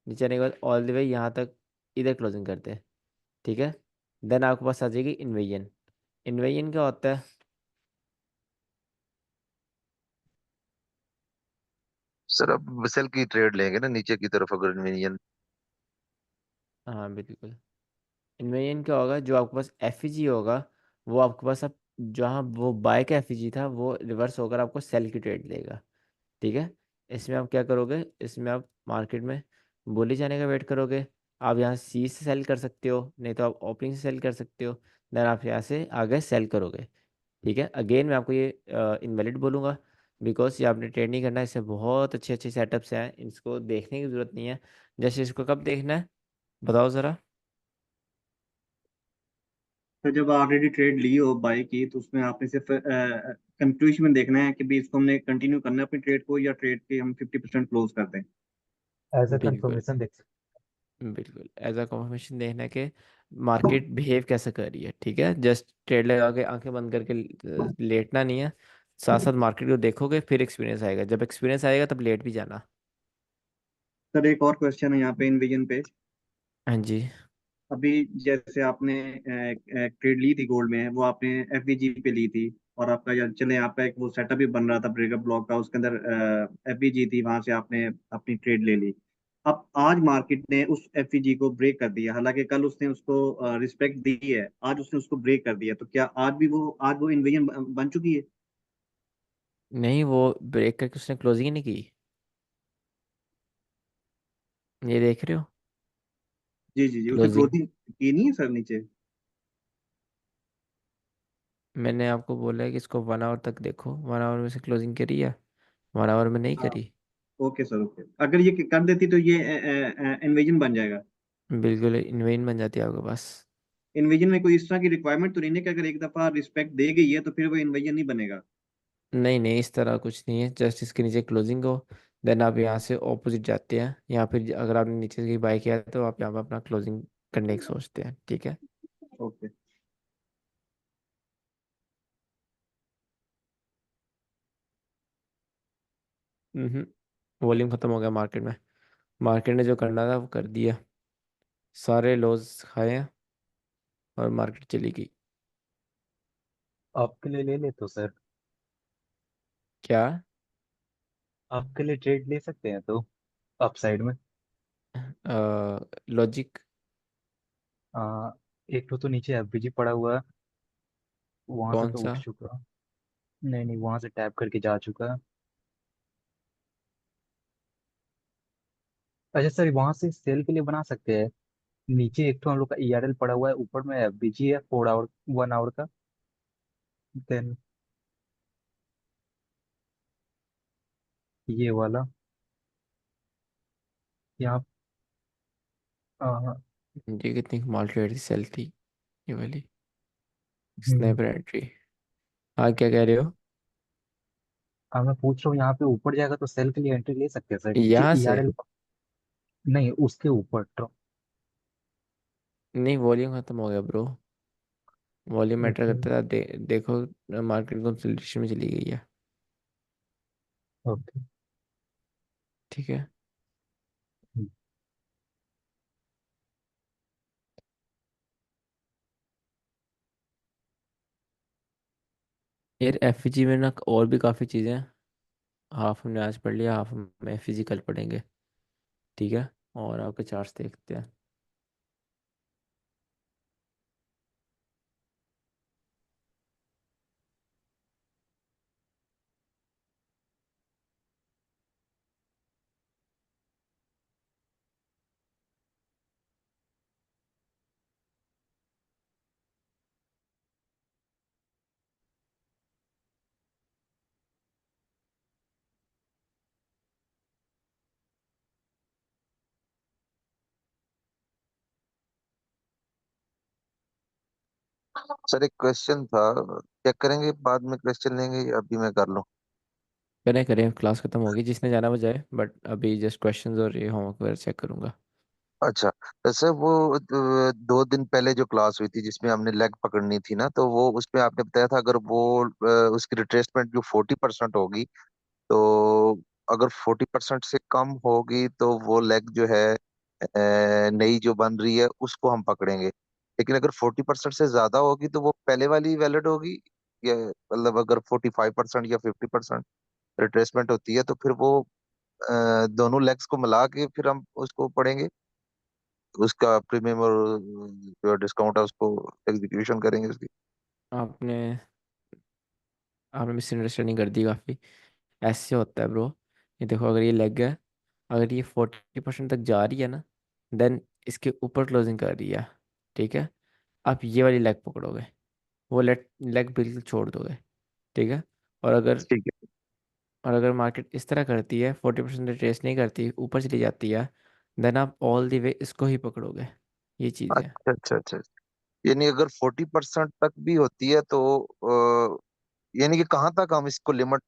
नीचे आने के बाद ऑल द वे यहाँ तक इधर क्लोजिंग कर दे, ठीक है, देन आपके पास आ जाएगी इन्वेजन। इन्वेजन क्या होता है? सर अब सेल की ट्रेड लेंगे ना नीचे की तरफ अगर मिनियन। हाँ बिल्कुल। इन्वेजन क्या होगा, जो आपके पास एफ होगा, वो आपके पास अब जहाँ वो बाय का एफ था, वो रिवर्स होकर आपको सेल की ट्रेड देगा, ठीक है। इसमें आप क्या करोगे, इसमें आप मार्केट में बोली जाने का वेट करोगे। आप यहाँ सी से सेल कर सकते हो, नहीं तो आप ओपनिंग से सेल कर सकते हो, देन आप यहाँ से आगे सेल करोगे, ठीक है। अगेन मैं आपको ये इनवैलिड बोलूँगा, बिकॉज ये आपने ट्रेड नहीं करना है, इससे बहुत अच्छे अच्छे सेटअप्स हैं, इसको देखने की ज़रूरत नहीं है। जैसे इसको कब देखना है, बताओ ज़रा। तो जब ऑलरेडी ट्रेड ली हो बाई की, तो उसमें आपने सिर्फ कंक्लूजन में देखना है कि भी इसको हमने कंटिन्यू करना है अपनी ट्रेड को, या ट्रेड के हम 50% क्लोज कर दें। एज अ बिल्कुल, कंफर्मेशन देख सकते बिल्कुल एज अ कंफर्मेशन देखना के मार्केट बिहेव कैसे कर रही है, ठीक है। जस्ट ट्रेड लगा के आंखें बंद करके लेटना नहीं है, साथ साथ मार्केट को देखोगे, फिर एक्सपीरियंस आएगा, जब एक्सपीरियंस आएगा तब लेट भी जाना। सर एक और क्वेश्चन है यहाँ पे इन्विजन पे। हाँ जी। अभी जैसे आपने ट्रेड ली थी गोल्ड में, वो आपने एफबीजी पे ली थी, और आपका या चले आपका एक वो सेटअप भी बन रहा था ब्रेकअप ब्लॉक का, उसके अंदर एफबीजी थी, वहां से आपने अपनी ट्रेड ले ली। अब आज मार्केट ने उस एफबीजी को ब्रेक कर दिया, हालांकि कल उसने उसको रिस्पेक्ट दी है, आज उसने उसको ब्रेक कर दिया, तो क्या आज वो इन्वेजन बन चुकी है? नहीं, वो ब्रेक करके उसने क्लोजिंग ही नहीं की। ये देख रहे हो? जी जी जी, उसने क्लोजिंग। क्लोजिंग की नहीं है सर नीचे। मैंने आपको बोला है कि इसको 1 आवर तक देखो, 1 आवर में से क्लोजिंग करी है, 1 आवर में नहीं हाँ, करी। ओके सर, ओके, अगर ये कर देती तो ये इन्वेजन बन जाएगा। बिल्कुल इनवेन बन जाती है आपके पास। इन्वेजन में कोई इस तरह की रिक्वायरमेंट तो नहीं है कि अगर एक दफा रिस्पेक्ट दे गई है तो फिर वो इन्वेजन नहीं बनेगा? नहीं नहीं, इस तरह कुछ नहीं है, जस्ट इसके नीचे क्लोजिंग हो, देन आप यहाँ से ऑपोजिट जाते हैं, या फिर अगर आपने नीचे से बाय किया है तो आप यहाँ पे अपना क्लोजिंग करने की सोचते हैं, ठीक है। ओके। हम्म। वॉल्यूम खत्म हो गया मार्केट में। मार्केट ने जो करना था वो कर दिया, सारे लॉस खाए हैं और मार्केट चली गई। आपके लिए ले ले तो सर, क्या? आपके लिए ट्रेड ले सकते हैं तो अपसाइड में। लॉजिक। आ, एक तो नीचे एफबीजी पड़ा हुआ है, वहां से कौन तो सा? उठ चुका। नहीं नहीं, वहां से टैप करके जा चुका है। अच्छा सर, वहां से सेल के लिए बना सकते हैं। नीचे एक तो हम लोग का ईआरएल पड़ा हुआ है, ऊपर में एफबीजी है 4 आवर 1 आवर का। देन ये वाला यहाँ। हाँ। ये कितनी माल ट्रेड सेल थी, ये वाली हम्म, स्नाइपर एंट्री। हाँ, क्या कह रहे हो? हाँ मैं पूछ रहा हूँ, यहाँ पे ऊपर जाएगा तो सेल के लिए एंट्री ले सकते हैं सर, नीचे यहाँ से? ईआरएल। नहीं, उसके ऊपर तो। नहीं, वॉल्यूम खत्म हो गया ब्रो। Volume matter okay. करता है, देखो मार्केट कंसोलिडेशन में चली गई है। ओके। ठीक है। यार एफजी में ना और भी काफ़ी चीज़ें हैं, हाफ हमने आज पढ़ लिया, हाफ हम एफजी कल पढ़ेंगे, ठीक है। और आपके चार्ट्स देखते हैं। सर एक क्वेश्चन था, चेक करेंगे बाद में क्वेश्चन लेंगे या अभी मैं कर लूँ? करें करें, क्लास खत्म होगी, जिसने जाना वो जाए, बट अभी जस्ट क्वेश्चंस और ये होमवर्क वगैरह चेक करूंगा। अच्छा, जैसे वो 2 दिन पहले जो क्लास हुई थी जिसमें हमने लेग पकड़नी थी ना, तो वो उसमें आपने बताया था अगर वो उसकी रिट्रेसमेंट जो 40% होगी, तो अगर 40% से कम होगी तो वो लेग जो है नई जो बन रही है उसको हम पकड़ेंगे, लेकिन अगर 40% से ज्यादा होगी तो वो पहले वाली वैलिड होगी, या मतलब अगर 45% या 50% रिट्रेसमेंट होती है तो फिर वो दोनों लेग्स को मिला के फिर हम उसको पढ़ेंगे, उसका प्रीमियम और जो डिस्काउंट है उसको एग्जीक्यूशन करेंगे उसकी। आपने आपने मिसअंडरस्टैंडिंग कर दी काफ़ी। ऐसे होता है ब्रो, ये देखो, अगर ये लेग है, अगर ये 40% तक जा रही है ना, देन इसके ऊपर क्लोजिंग कर रही है, ठीक है। आप ये वाली लेग पकड़ोगे, वो लेग बिल्कुल छोड़ दोगे, ठीक है। और अगर ठीक है। और अगर मार्केट इस तरह करती है, 40% रिट्रेस नहीं करती, ऊपर चली जाती है, देन आप ऑल द वे इसको ही पकड़ोगे। ये चीज़ है। अच्छा अच्छा अच्छा, यानी अगर 40% तक भी होती है तो यानी कि कहाँ तक हम इसको लिमिट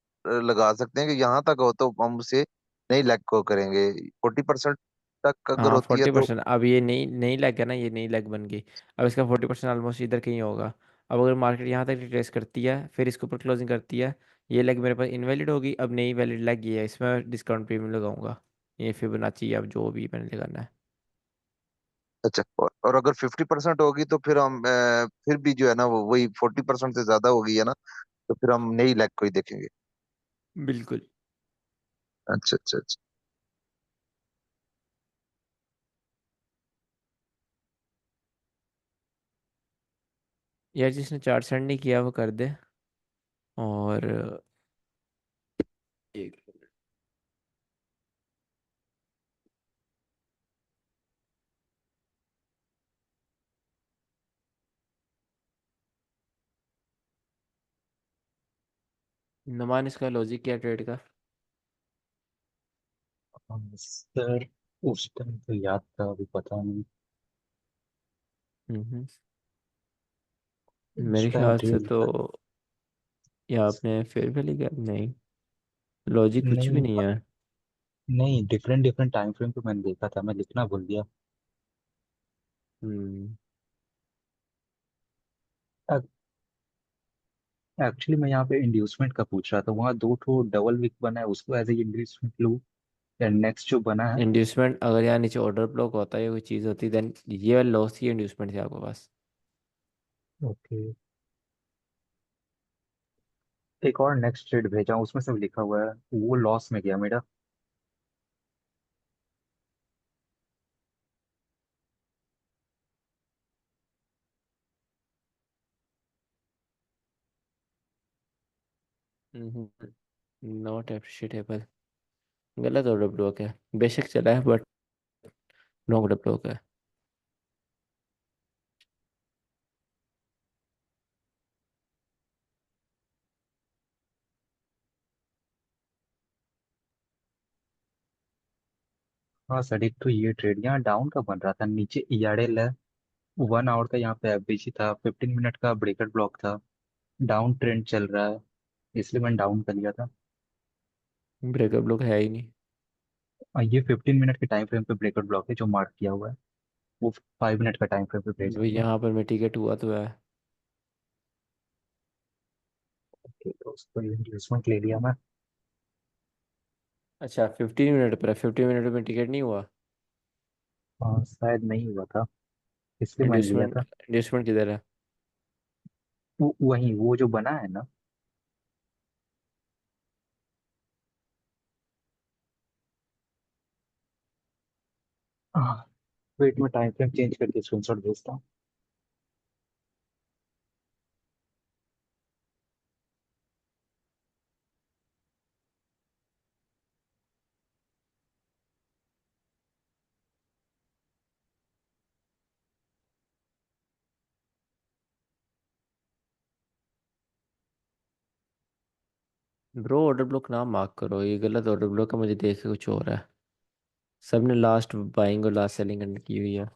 लगा सकते हैं कि यहाँ तक हो तो हम उसे नहीं लैग को करेंगे, 40% तक अगर हाँ, होती है फोर्टी तो? परसेंट अब ये नई नई लेग है ना, ये नई लेग बन गई। अब इसका 40% ऑलमोस्ट इधर कहीं होगा। अब अगर मार्केट यहाँ तक रिट्रेस करती है, फिर इसके ऊपर क्लोजिंग करती है, ये लेग मेरे पास इनवैलिड होगी। अब नई वैलिड लेग ये है, इसमें डिस्काउंट प्रीमियम लगाऊंगा, ये फिबोनाची अब जो भी मैंने लगाना है। अच्छा, और अगर 50% होगी तो फिर हम फिर भी जो है ना वो वही 40% से ज्यादा होगी है ना, तो फिर हम नई लैग को ही देखेंगे। बिल्कुल। अच्छा अच्छा अच्छा। यार जिसने चार्ट सेंड नहीं किया वो कर दे। और एक नुमान, इसका लॉजिक क्या ट्रेड का? सर उस टाइम तो याद था, अभी पता नहीं। हम्म। उस मेरे टाइम ख्याल से ट्रेड तो ये आपने फेयर वैल्यू गैप नहीं, लॉजिक कुछ भी नहीं, नहीं है। नहीं डिफरेंट डिफरेंट टाइम फ्रेम पे मैंने देखा था, मैं लिखना भूल गया। हम्म। एक्चुअली मैं यहाँ पे इंड्यूसमेंट का पूछ रहा था, वहाँ दो ठो डबल विक बना है, उसको एज ए इंड्यूसमेंट लूँ या नेक्स्ट जो बना है। इंड्यूसमेंट अगर यहाँ नीचे ऑर्डर ब्लॉक होता है या कोई चीज़ होती देन ये वाला लॉस ही इंड्यूसमेंट थी आपके पास। ओके, एक और नेक्स्ट ट्रेड भेजा हूँ, उसमें सब लिखा हुआ है, वो लॉस में गया मेरा। नॉट एप्रिशिएटेबल। गलत ऑर्डर ब्लॉक है, बेशक चला है बट नो ऑर्डर ब्लॉक है। हाँ सर, एक तो ये ट्रेड यहाँ डाउन का बन रहा था, नीचे ईआरएल है, 1 आवर का यहाँ पे एवरेज था, 15 मिनट का ब्रेकर ब्लॉक था, डाउन ट्रेंड चल रहा है, इसलिए मैंने डाउन कर लिया था। ब्रेकर ब्लॉक है ही नहीं। और ये 15 मिनट के टाइम फ्रेम पे ब्रेकर ब्लॉक है जो मार्क किया हुआ है, वो 5 मिनट का टाइम फ्रेम पे भेजा भाई हुआ यहाँ पर मैं टिकट हुआ तो है। है, तो उसको इंड्यूसमेंट ले लिया मैं। अच्छा 15 मिनट पर है, 15 मिनट में टिकट नहीं हुआ। हाँ शायद नहीं हुआ था, इसलिए मैंने लिया इंड्यूसमेंट था। इंड्यूसमेंट किधर है? वही वो जो बना है ना। वेट में टाइम फ्रेम चेंज करके स्क्रीनशॉट भेजता हूँ। ब्रो ऑर्डर ब्लॉक ना मार्क करो, ये गलत ऑर्डर ब्लॉक है, मुझे देख के कुछ हो रहा है। सबने लास्ट बाइंग और लास्ट सेलिंग करने की हुई है।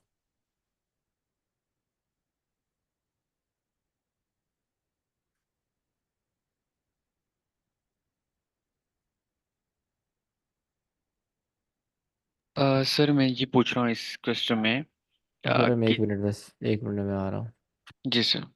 सर मैं ये पूछ रहा हूँ इस क्वेश्चन में रुको रहा मैं कि 1 मिनट, बस 1 मिनट में आ रहा हूँ। जी सर।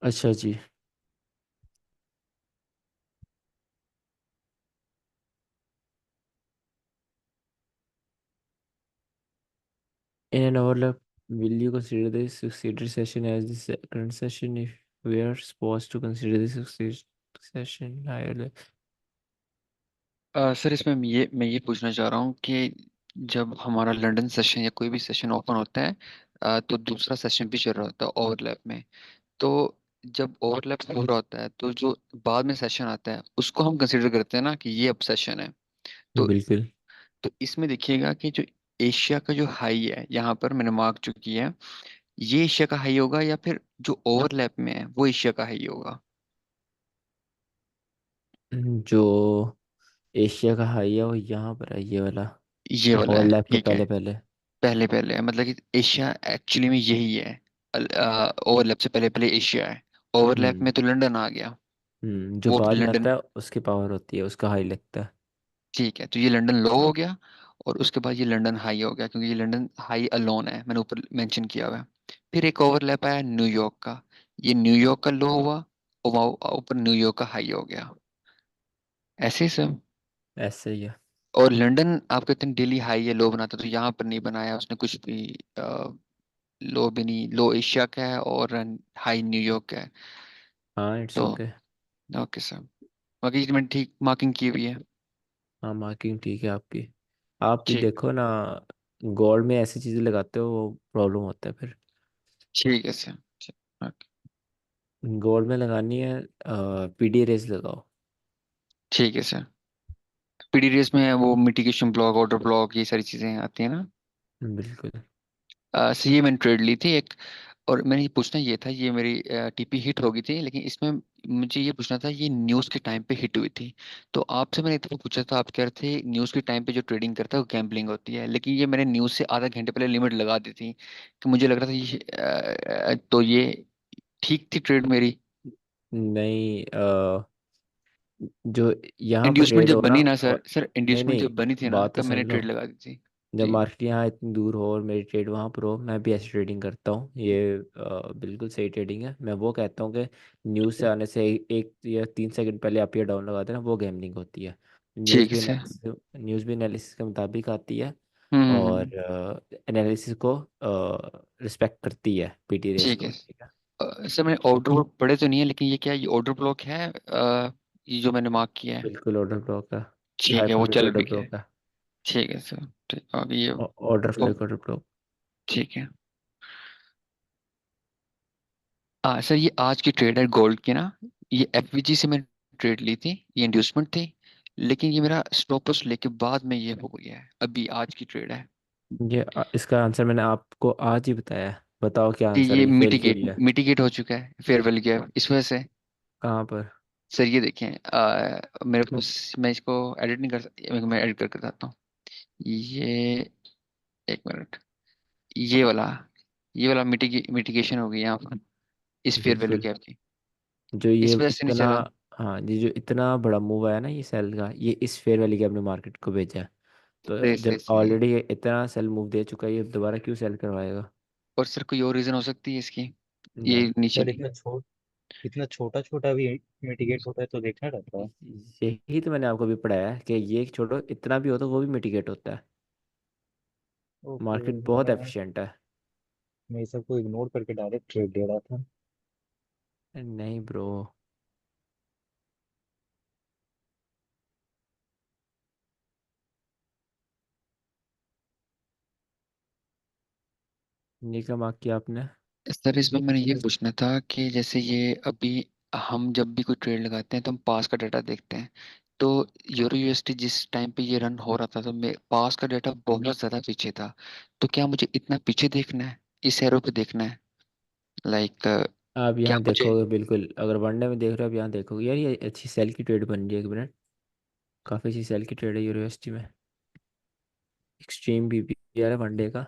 अच्छा जी। In an overlap, will you consider the succeeded session as the current session if we are supposed to consider this session higher. Sir इसमें मैं ये पूछना चाह रहा हूँ कि जब हमारा लंदन सेशन या कोई भी सेशन ओपन होता है तो दूसरा सेशन भी चल रहा होता है ओवरलैप में। तो जब ओवरलैप हो रहा होता है तो जो बाद में सेशन आता है उसको हम कंसिडर करते हैं ना कि ये अब सेशन है। तो बिल्कुल। तो इसमें देखिएगा कि जो एशिया का जो हाई है यहाँ पर मैंने मार्क जो किया है, ये एशिया का हाई होगा या फिर जो ओवरलैप में है वो एशिया का हाई होगा। जो एशिया का हाई है वो यहाँ पर है, ये वाला ये वाला है, ओवरलैप के ठीक है। पहले पहले। पहले पहले है मतलब कि एशिया एक्चुअली में यही है। ओवरलैप से पहले पहले एशिया है। ओवरलैप हम्म। में तो लंदन आ गया। जो वो बाद में लंदन, आता है उसकी पावर होती है, उसका हाई लगता है। ठीक है। तो ये लंदन लो हो गया और उसके बाद ये लंदन हाई हो गया क्योंकि ये लंदन हाई अलोन है, मैंने ऊपर मेंशन किया हुआ है। फिर एक ओवरलैप आया न्यूयॉर्क का, ये न्यूयॉर्क का लो हुआ और वहाँ ऊपर न्यूयॉर्क का हाई हो गया। ऐसे ही सब। ऐसे ही है। और लंदन आप कहते हैं डेली हाई या लो बनाता, तो यहाँ पर नहीं बनाया उसने कुछ भी। लो भी नहीं, लो एशिया का है और हाई न्यूयॉर्क का है। हाँ, इट्स तो ओके। ओके सर, बाकी मैंने ठीक मार्किंग की हुई है। हाँ, मार्किंग ठीक है आपकी। आप भी ठीक, देखो ना, गोल्ड में ऐसी चीज़ें लगाते हो वो प्रॉब्लम होता है फिर। ठीक है सर। ठीक, ओके, गोल्ड में लगानी है, पीडी रेस लगाओ। ठीक है सर। पीडीडीएस में वो मिटिगेशन ब्लॉक, ऑर्डर ब्लॉक, ये सारी चीजें आती हैं ना। बिल्कुल। सर ये मैंने ट्रेड ली थी एक, और मैंने ये पूछना ये था, ये मेरी टीपी हिट हो गई थी, लेकिन इसमें मुझे ये पूछना था ये न्यूज़ के टाइम पे हिट हुई थी। तो आपसे मैंने इतना पूछा था, आप कह रहे थे न्यूज़ के टाइम पे जो ट्रेडिंग करता है वो गैम्बलिंग होती है, लेकिन ये मैंने न्यूज़ से आधा घंटे पहले लिमिट लगा दी थी कि मुझे लग रहा था ये तो ये ठीक थी ट्रेड मेरी। नहीं, जो यहाँ पर इंड्यूसमेंट रेड जब हो ना, बनी ना सर, और सर नहीं इंड्यूसमेंट नहीं, जब बनी थी ना बात तो तब सुन मैंने लो। ट्रेड लगा दी थी। जब जी, मार्केट यहाँ इतनी दूर हो और मेरी ट्रेड वहाँ पर हो, मैं भी ऐसी ट्रेडिंग करता हूँ। ये बिल्कुल सही ट्रेडिंग है। मैं वो कहता हूँ कि न्यूज़ से आने से एक या 3 सेकंड पहले आप ये डाउन लगा देना, वो गैमलिंग होती है। ठीक है सर। न्यूज़ भी एनालिसिस के मुताबिक आती है, और हम्म। एनालिसिस को रिस्पेक्ट करती है, पीटी रेस ठीक को, है। ठीक है। सर मैंने ऑर्डर ब्लॉक पढ़े तो नहीं है, लेकिन ये क्या, ये ऑर्डर ब्लॉक है ये जो मैंने मार्क किया है। बिल्कुल ऑर्डर ब्लॉक है। ठीक है, वो हाइपर चल ऑर्डर भी गया। ब्लॉक है। ठीक है सर, ठीक, अब ये ऑर्डर ओ, फ्लो ऑर्डर ब्लॉक। ठीक है। सर ये आज की ट्रेड है गोल्ड की ना, ये एफवीजी से मैंने ट्रेड ली थी, ये इंड्यूसमेंट थी, लेकिन ये मेरा स्टॉप लॉस लेके बाद में ये हो गया है, अभी आज की ट्रेड है। इसका आंसर मैंने आपको आज ही बताया है। बताओ क्या कि आंसर ये है, ये फेल क्यों मिटिगेट लिया है? मिटिगेट हो चुका है, फेयरवेल गया इस वजह से। कहाँ पर? सर ये देखें, मेरे को, मैं इसको एडिट नहीं कर सकता, मैं एडिट करके बताता हूँ। ये, एक मिनट, ये वाला, ये वाला मिटिगेशन हो गई यहाँ पर इस फेयर वैल्यू बिल्कुल। गैप की, जो ये इस वजह से नहीं इतना, चला। हाँ, ये जो इतना बड़ा मूव आया ना ये सेल का, ये इस फेयर वैली के अपने मार्केट को भेजा है। तो सही सही जब सही। ऑलरेडी ये इतना सेल मूव दे चुका है, ये दोबारा क्यों सेल करवाएगा? और सर कोई और रीजन हो सकती है इसकी, नहीं। ये नहीं सर चली। इतना छोटा छोटा भी मिटिगेट होता है तो देखना रहता है। यही तो मैंने आपको भी पढ़ाया है कि ये छोड़ो, इतना भी हो तो वो भी मिटिगेट होता है। ओके। मार्केट बहुत मैं एफिशिएंट है। मैं ये सबको इग्नोर करके डायरेक्ट ट्रेड ले रहा था। नहीं ब्रो। निका मार्क किया आपने। सर इसमें मैंने ये पूछना था कि जैसे ये अभी हम जब भी कोई ट्रेड लगाते हैं तो हम पास का डाटा देखते हैं, तो यूरो यूएसटी जिस टाइम पे ये रन हो रहा था तो मैं पास का डाटा बहुत ज़्यादा पीछे था। तो क्या मुझे इतना पीछे देखना है, इस एरो पे देखना है, लाइक आप क्या यहाँ मुझे। देखोगे, बिल्कुल अगर वनडे में देख रहे हो, आप यहाँ देखोगे यार, ये अच्छी सेल की ट्रेड बन रही है। एक मिनट, काफ़ी अच्छी सेल की ट्रेड है यूनिवर्सिटी में। एक्सट्रीम भी यार है वनडे का।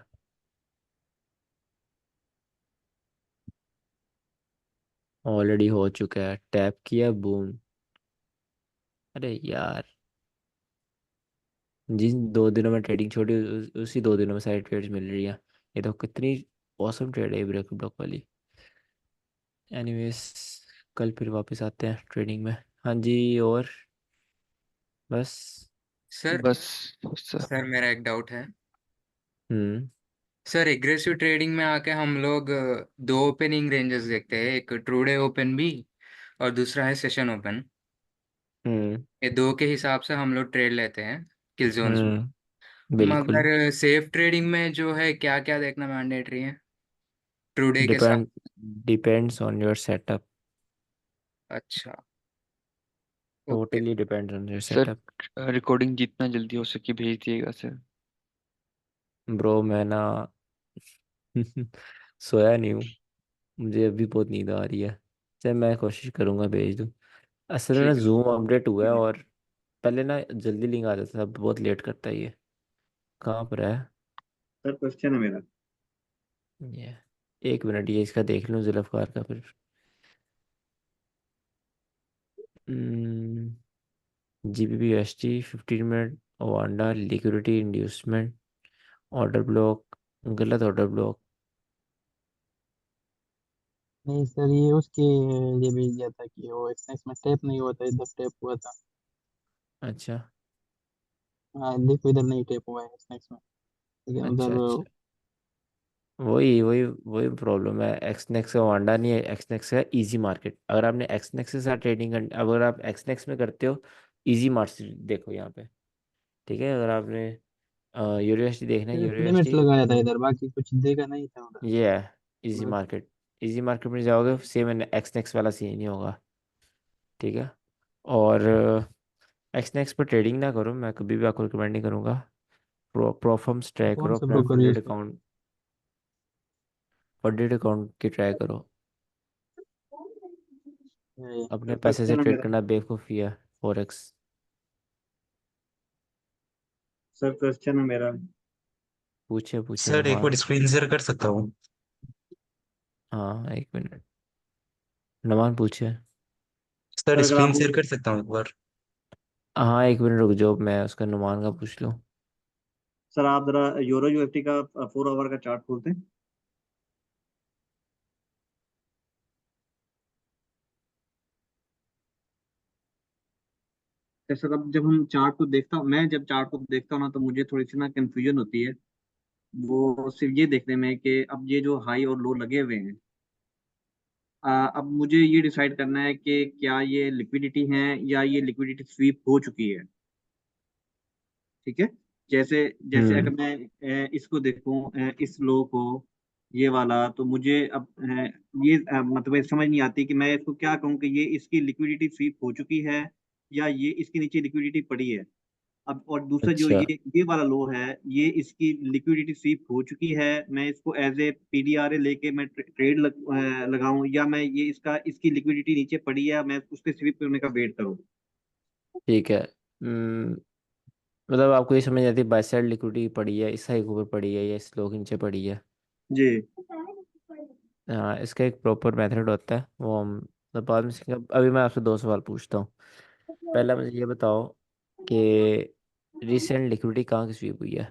ऑलरेडी हो चुका है, टैप किया, बूम। अरे यार, जिन 2 दिनों में ट्रेडिंग छोड़ी, उसी 2 दिनों में सारी ट्रेड्स मिल रही है। ये तो कितनी औसम ट्रेड है ये ब्रेक ब्लॉक वाली। एनीवेज, कल फिर वापस आते हैं ट्रेडिंग में। हाँ जी। और बस। सर बस सर। सर मेरा एक डाउट है। हम्म। सर एग्रेसिव ट्रेडिंग में आके हम लोग दो ओपनिंग रेंजेस देखते हैं, एक ट्रू डे ओपन भी और दूसरा है सेशन ओपन। हम्म। ये दो के हिसाब से हम लोग ट्रेड लेते हैं किल जोन्स में। बिल्कुल। मगर सेफ ट्रेडिंग में जो है क्या क्या देखना मैंडेटरी है ट्रू डे के साथ? Depend depends on your setup. अच्छा। Okay. Totally depends on your sir setup. Recording जितना जल्दी हो सके भेज दिएगा सर। ब्रो मैं ना सोया नहीं हूँ। मुझे अभी बहुत नींद आ रही है। चल मैं कोशिश करूँगा भेज दूँ। असल में ना ठीक है जूम अपडेट हुआ है, सर। और पहले ना जल्दी लिंक आ जाता था, अब बहुत लेट करता है ये। कहाँ पर है सर क्वेश्चन है मेरा। ये? एक मिनट, ये इसका देख लूँ जुल्फ़कार का फिर। GBP USD 15 minute Wanda liquidity inducement order block. गलत ऑर्डर ब्लॉक। नहीं सर, ये उसके लिए भेज दिया था कि वो एक्सएक्स में टैप नहीं हुआ था, इधर टैप हुआ था। अच्छा हाँ देखो, इधर नहीं टैप हुआ है एक्सएक्स में, लेकिन अच्छा उधर अच्छा। वही वही वही प्रॉब्लम है। एक्सनेक्स का वांडा नहीं है, एक्सनेक्स का इजी मार्केट। अगर आपने एक्सनेक्स के साथ ट्रेडिंग कर, अगर आप एक्सनेक्स में करते हो, इजी मार्केट देखो यहाँ पे। ठीक है, अगर आपने यूरोएसडी देखना है, लिमिट यूरोएसडी लगाया था इधर, बाकी कुछ देखा नहीं था उधर। ये है इजी बस मार्केट। इजी मार्केट में जाओगे सेम एक्सनेक्स वाला सीन ही होगा। ठीक है। और एक्सनेक्स पर ट्रेडिंग ना करो, मैं कभी भी आपको रिकमेंड नहीं करूँगा। प्रॉफर्म्स ट्राई कौन करो, सा अपना ब्रोकर फंडेड यूज कर। अकाउंट, फंडेड अकाउंट की ट्राई करो। ये अपने सर पैसे से क्वेश्चन है ट्रेड मेरा। करना बेवकूफ़ी है। फॉरेक्स। सर क्वेश्चन है मेरा। पूछे पूछे सर एक बार नुमान। स्क्रीन शेयर कर सकता हूँ? हाँ एक मिनट, नुमान पूछे। सर सर अगर स्क्रीन आप शेयर कर सकता हूँ एक बार? हाँ एक मिनट रुक जाओ, मैं उसका नुमान का पूछ लूँ। सर आप जरा यूरो यूएसडी का 4 आवर का चार्ट खोलते हैं। सर अब जब हम चार्ट को देखता हूँ, मैं जब चार्ट को देखता हूँ ना, तो मुझे थोड़ी सी ना कंफ्यूजन होती है। वो सिर्फ ये देखने में कि अब ये जो हाई और लो लगे हुए हैं, अब मुझे ये डिसाइड करना है कि क्या ये लिक्विडिटी है या ये लिक्विडिटी स्वीप हो चुकी है। ठीक है। जैसे जैसे अगर हम्म। मैं इसको देखूं, इस लो को, ये वाला, तो मुझे अब ये मतलब समझ नहीं आती कि मैं इसको क्या कहूँ कि ये इसकी लिक्विडिटी स्वीप हो चुकी है या ये इसके नीचे लिक्विडिटी पड़ी है। अब और दूसरा जो अच्छा ये वाला लो है, ये इसकी लिक्विडिटी स्वीप हो चुकी है। मैं इसको एज ए पीडीआरए लेके मैं ट्रेड लगाऊं, या मैं ये इसका इसकी लिक्विडिटी नीचे पड़ी है, मैं उसके स्वीप होने का वेट करूं। ठीक है। मतलब आपको ये समझ आती है बाई साइड लिक्विडिटी पड़ी है, इस हाइक ऊपर पड़ी है या इस लो के नीचे पड़ी है? जी। हाँ इसका एक प्रॉपर मेथड होता है, वो हम मतलब बाद में सीखेंगे। अभी मैं आपसे दो सवाल पूछता हूँ। पहला मुझे ये बताओ कि रिसेंट लिक्विडिटी कहाँ की स्वीप हुई है?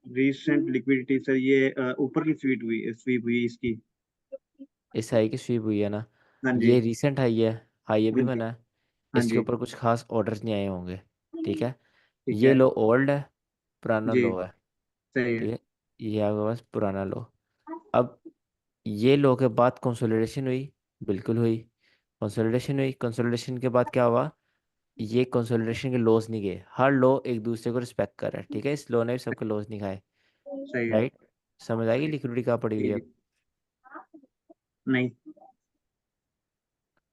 रिसेंट लिक्विडिटी सर, ये ऊपर की स्वीप हुई इसकी। इस हाई की स्वीप हुई है ना? हाँ जी। ये रीसेंट हाई है, हाई अभी हाँ जी। बना है। हाँ इसके जी। ऊपर कुछ खास ऑर्डर्स नहीं आए होंगे। ठीक है। ठीक ये है। लो ओल्ड है, पुराना जी। लो है। सही है। ठीक है, ये आपके पास पुराना लो। अब ये लो के बाद कंसोलिडेशन हुई, बिल्कुल हुई। कंसोलिडेशन हुई, कंसोलिडेशन के बाद क्या हुआ? ये कंसोलिडेशन के लॉस नहीं गए, हर लो एक दूसरे को रिस्पेक्ट कर रहा है। ठीक है, इस लो ने भी सबके लॉस नहीं खाए। सही है। राइट। समझ आएगी लिक्विडिटी कहाँ पड़ी हुई जी है? जी। नहीं।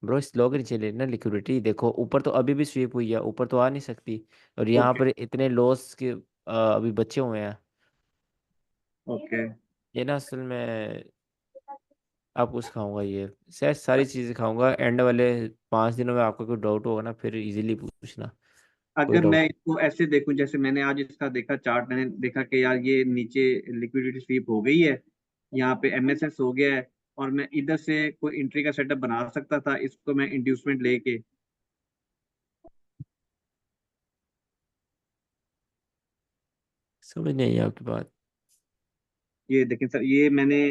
ब्रो इस लो के नीचे लेना लिक्विडिटी, देखो ऊपर तो अभी भी स्वीप हुई है, ऊपर तो आ नहीं सकती। और यहाँ ओके। पर इतने लॉस के अभी बचे हुए हैं। ओके। ये ना असल में आपको सिखाऊंगा, ये शायद सारी चीज़ें सिखाऊंगा। एंड वाले 5 दिनों में आपको कोई डाउट होगा ना, फिर इजीली पूछना। कोई अगर मैं डाउट। इसको ऐसे देखूं, जैसे मैंने आज इसका देखा चार्ट, मैंने देखा कि यार ये नीचे लिक्विडिटी स्वीप हो गई है, यहाँ पे एमएसएस हो गया है, और मैं इधर से कोई एंट्री का सेटअप बना सकता था, इसको मैं इंड्यूसमेंट लेके। समझ नहीं आई आपकी बात। ये देखें सर, ये मैंने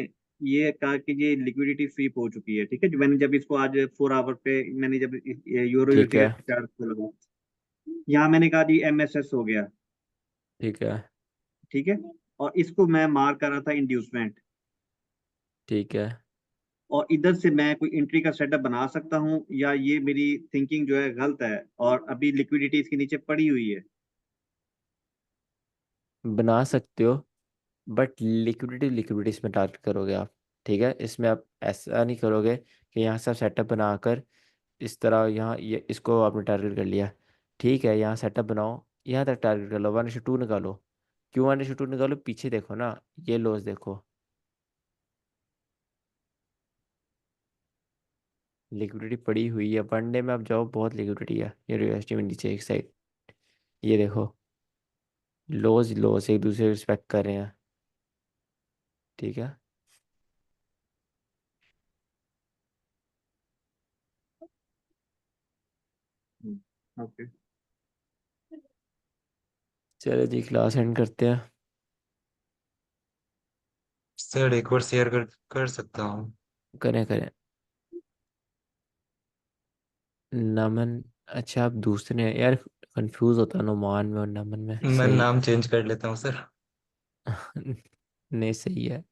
ये कहा कि ये लिक्विडिटी स्वीप हो चुकी है। ठीक है, जो मैंने जब इसको आज 4 आवर पे मैंने जब यूरो ठीक यूएसडी का है। चार्ट खोला, यहाँ मैंने कहा जी एमएसएस हो गया। ठीक है। ठीक है। और इसको मैं मार्क कर रहा था इंड्यूसमेंट, ठीक है। और इधर से मैं कोई एंट्री का सेटअप बना सकता हूँ, या ये मेरी थिंकिंग जो है गलत है और अभी लिक्विडिटी इसके नीचे पड़ी हुई है? बना सकते हो, बट लिक्विडिटी लिक्विडिटी इसमें टारगेट करोगे आप। ठीक है, इसमें आप ऐसा नहीं करोगे कि यहाँ से आप सेटअप बनाकर इस तरह यहाँ ये इसको आपने टारगेट कर लिया। ठीक है, यहाँ सेटअप बनाओ, यहाँ तक टारगेट कर लो, 1:2 निकालो। क्यों 1:2 निकालो? पीछे देखो ना, ये लॉस देखो। लिक्विडिटी पड़ी हुई है, वनडे में आप जाओ, बहुत लिक्विडिटी है। ये यूएसडी में नीचे एक साइड, ये देखो, लॉस लॉस एक दूसरे को रिस्पेक्ट कर रहे हैं। ठीक है, ओके। चलो जी, क्लास एंड करते हैं। सर एक बार शेयर कर सकता हूँ? करें करें। नमन, अच्छा आप दूसरे हैं यार, कंफ्यूज होता है नुमान में और नमन में। मैं सही नाम चेंज कर लेता हूँ सर। नहीं, सही है।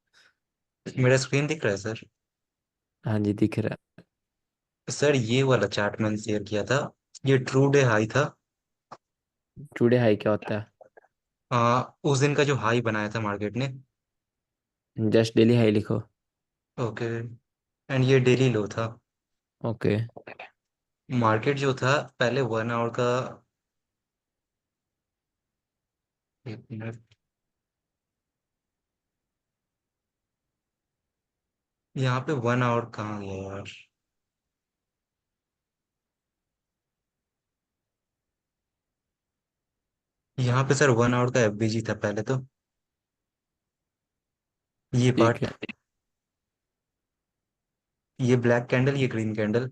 मेरा स्क्रीन दिख रहा है सर? हाँ जी, दिख रहा है। सर ये वाला चार्ट मैंने शेयर किया था, ये ट्रू डे हाई था। टुडे हाई क्या होता उस दिन का जो हाई बनाया था मार्केट ने। है? जस्ट डेली हाई लिखो। ओके। एंड ये डेली लो था। ओके। मार्केट जो था पहले 1 आवर का, एक मिनट, यहाँ पे 1 आवर कहाँ गया यार? यहाँ पे सर 1 आवर का एफबीजी था पहले तो, ये ठीक पार्ट, है। ये ब्लैक कैंडल, ये ग्रीन कैंडल।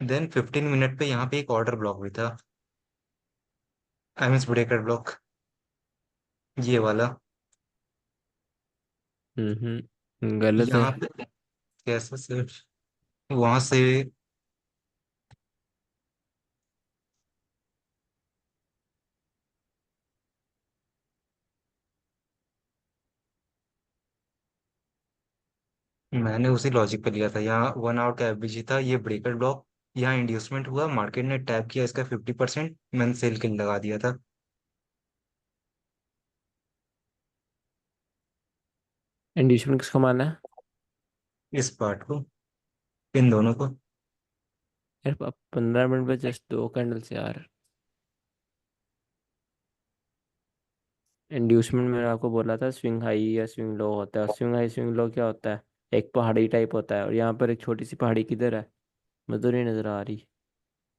देन 15 मिनट पे यहाँ पे एक ऑर्डर ब्लॉक भी था, आई मीन ब्रेकर ब्लॉक, ये वाला। गलत है। यहाँ पे कैसे सर, वहां से मैंने उसी लॉजिक पे लिया था। यहाँ 1 आवर का एफबीजी था, ये ब्रेकर ब्लॉक, यहाँ इंड्यूसमेंट हुआ, मार्केट ने टैप किया इसका 50%, मैंने सेल के लिए लगा दिया था इंड्यूसमेंट किसको माना है? इस पार्ट को, इन दोनों को। यार, अब 15 मिनट में जस्ट 2 कैंडल से यार। इंड्यूसमेंट मैंने आपको बोला था, स्विंग हाई या स्विंग लो होता है। स्विंग हाई स्विंग लो क्या होता है? एक पहाड़ी टाइप होता है, और यहाँ पर एक छोटी सी पहाड़ी किधर है? मुझे तो नहीं नजर आ रही।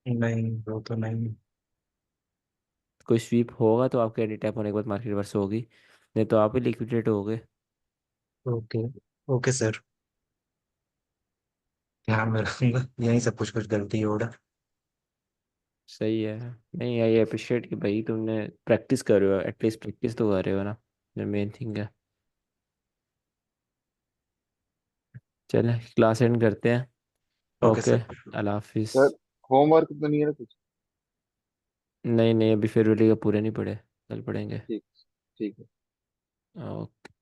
नहीं वो तो नहीं। कोई स्वीप होगा तो आपके एडी टैप होने के बाद मार्केट रिवर्स होगी, नहीं तो आप ही लिक्विडेट हो गए। ओके। ओके सर, ध्यान में रखूंगा, यही सब कुछ कुछ गलती हो रहा। सही है। नहीं, आई अप्रिशिएट कि भाई तुमने प्रैक्टिस कर रहे हो, एटलीस्ट प्रैक्टिस तो कर रहे हो ना, जो मेन थिंग है। चले, क्लास एंड करते हैं। Okay okay, sir. अल्लाह हाफिज़। सर होमवर्क तो नहीं है ना कुछ? नहीं नहीं, अभी फेयरवेल का पूरे नहीं पढ़े, कल पढ़ेंगे। ठीक, ठीक है। ओके।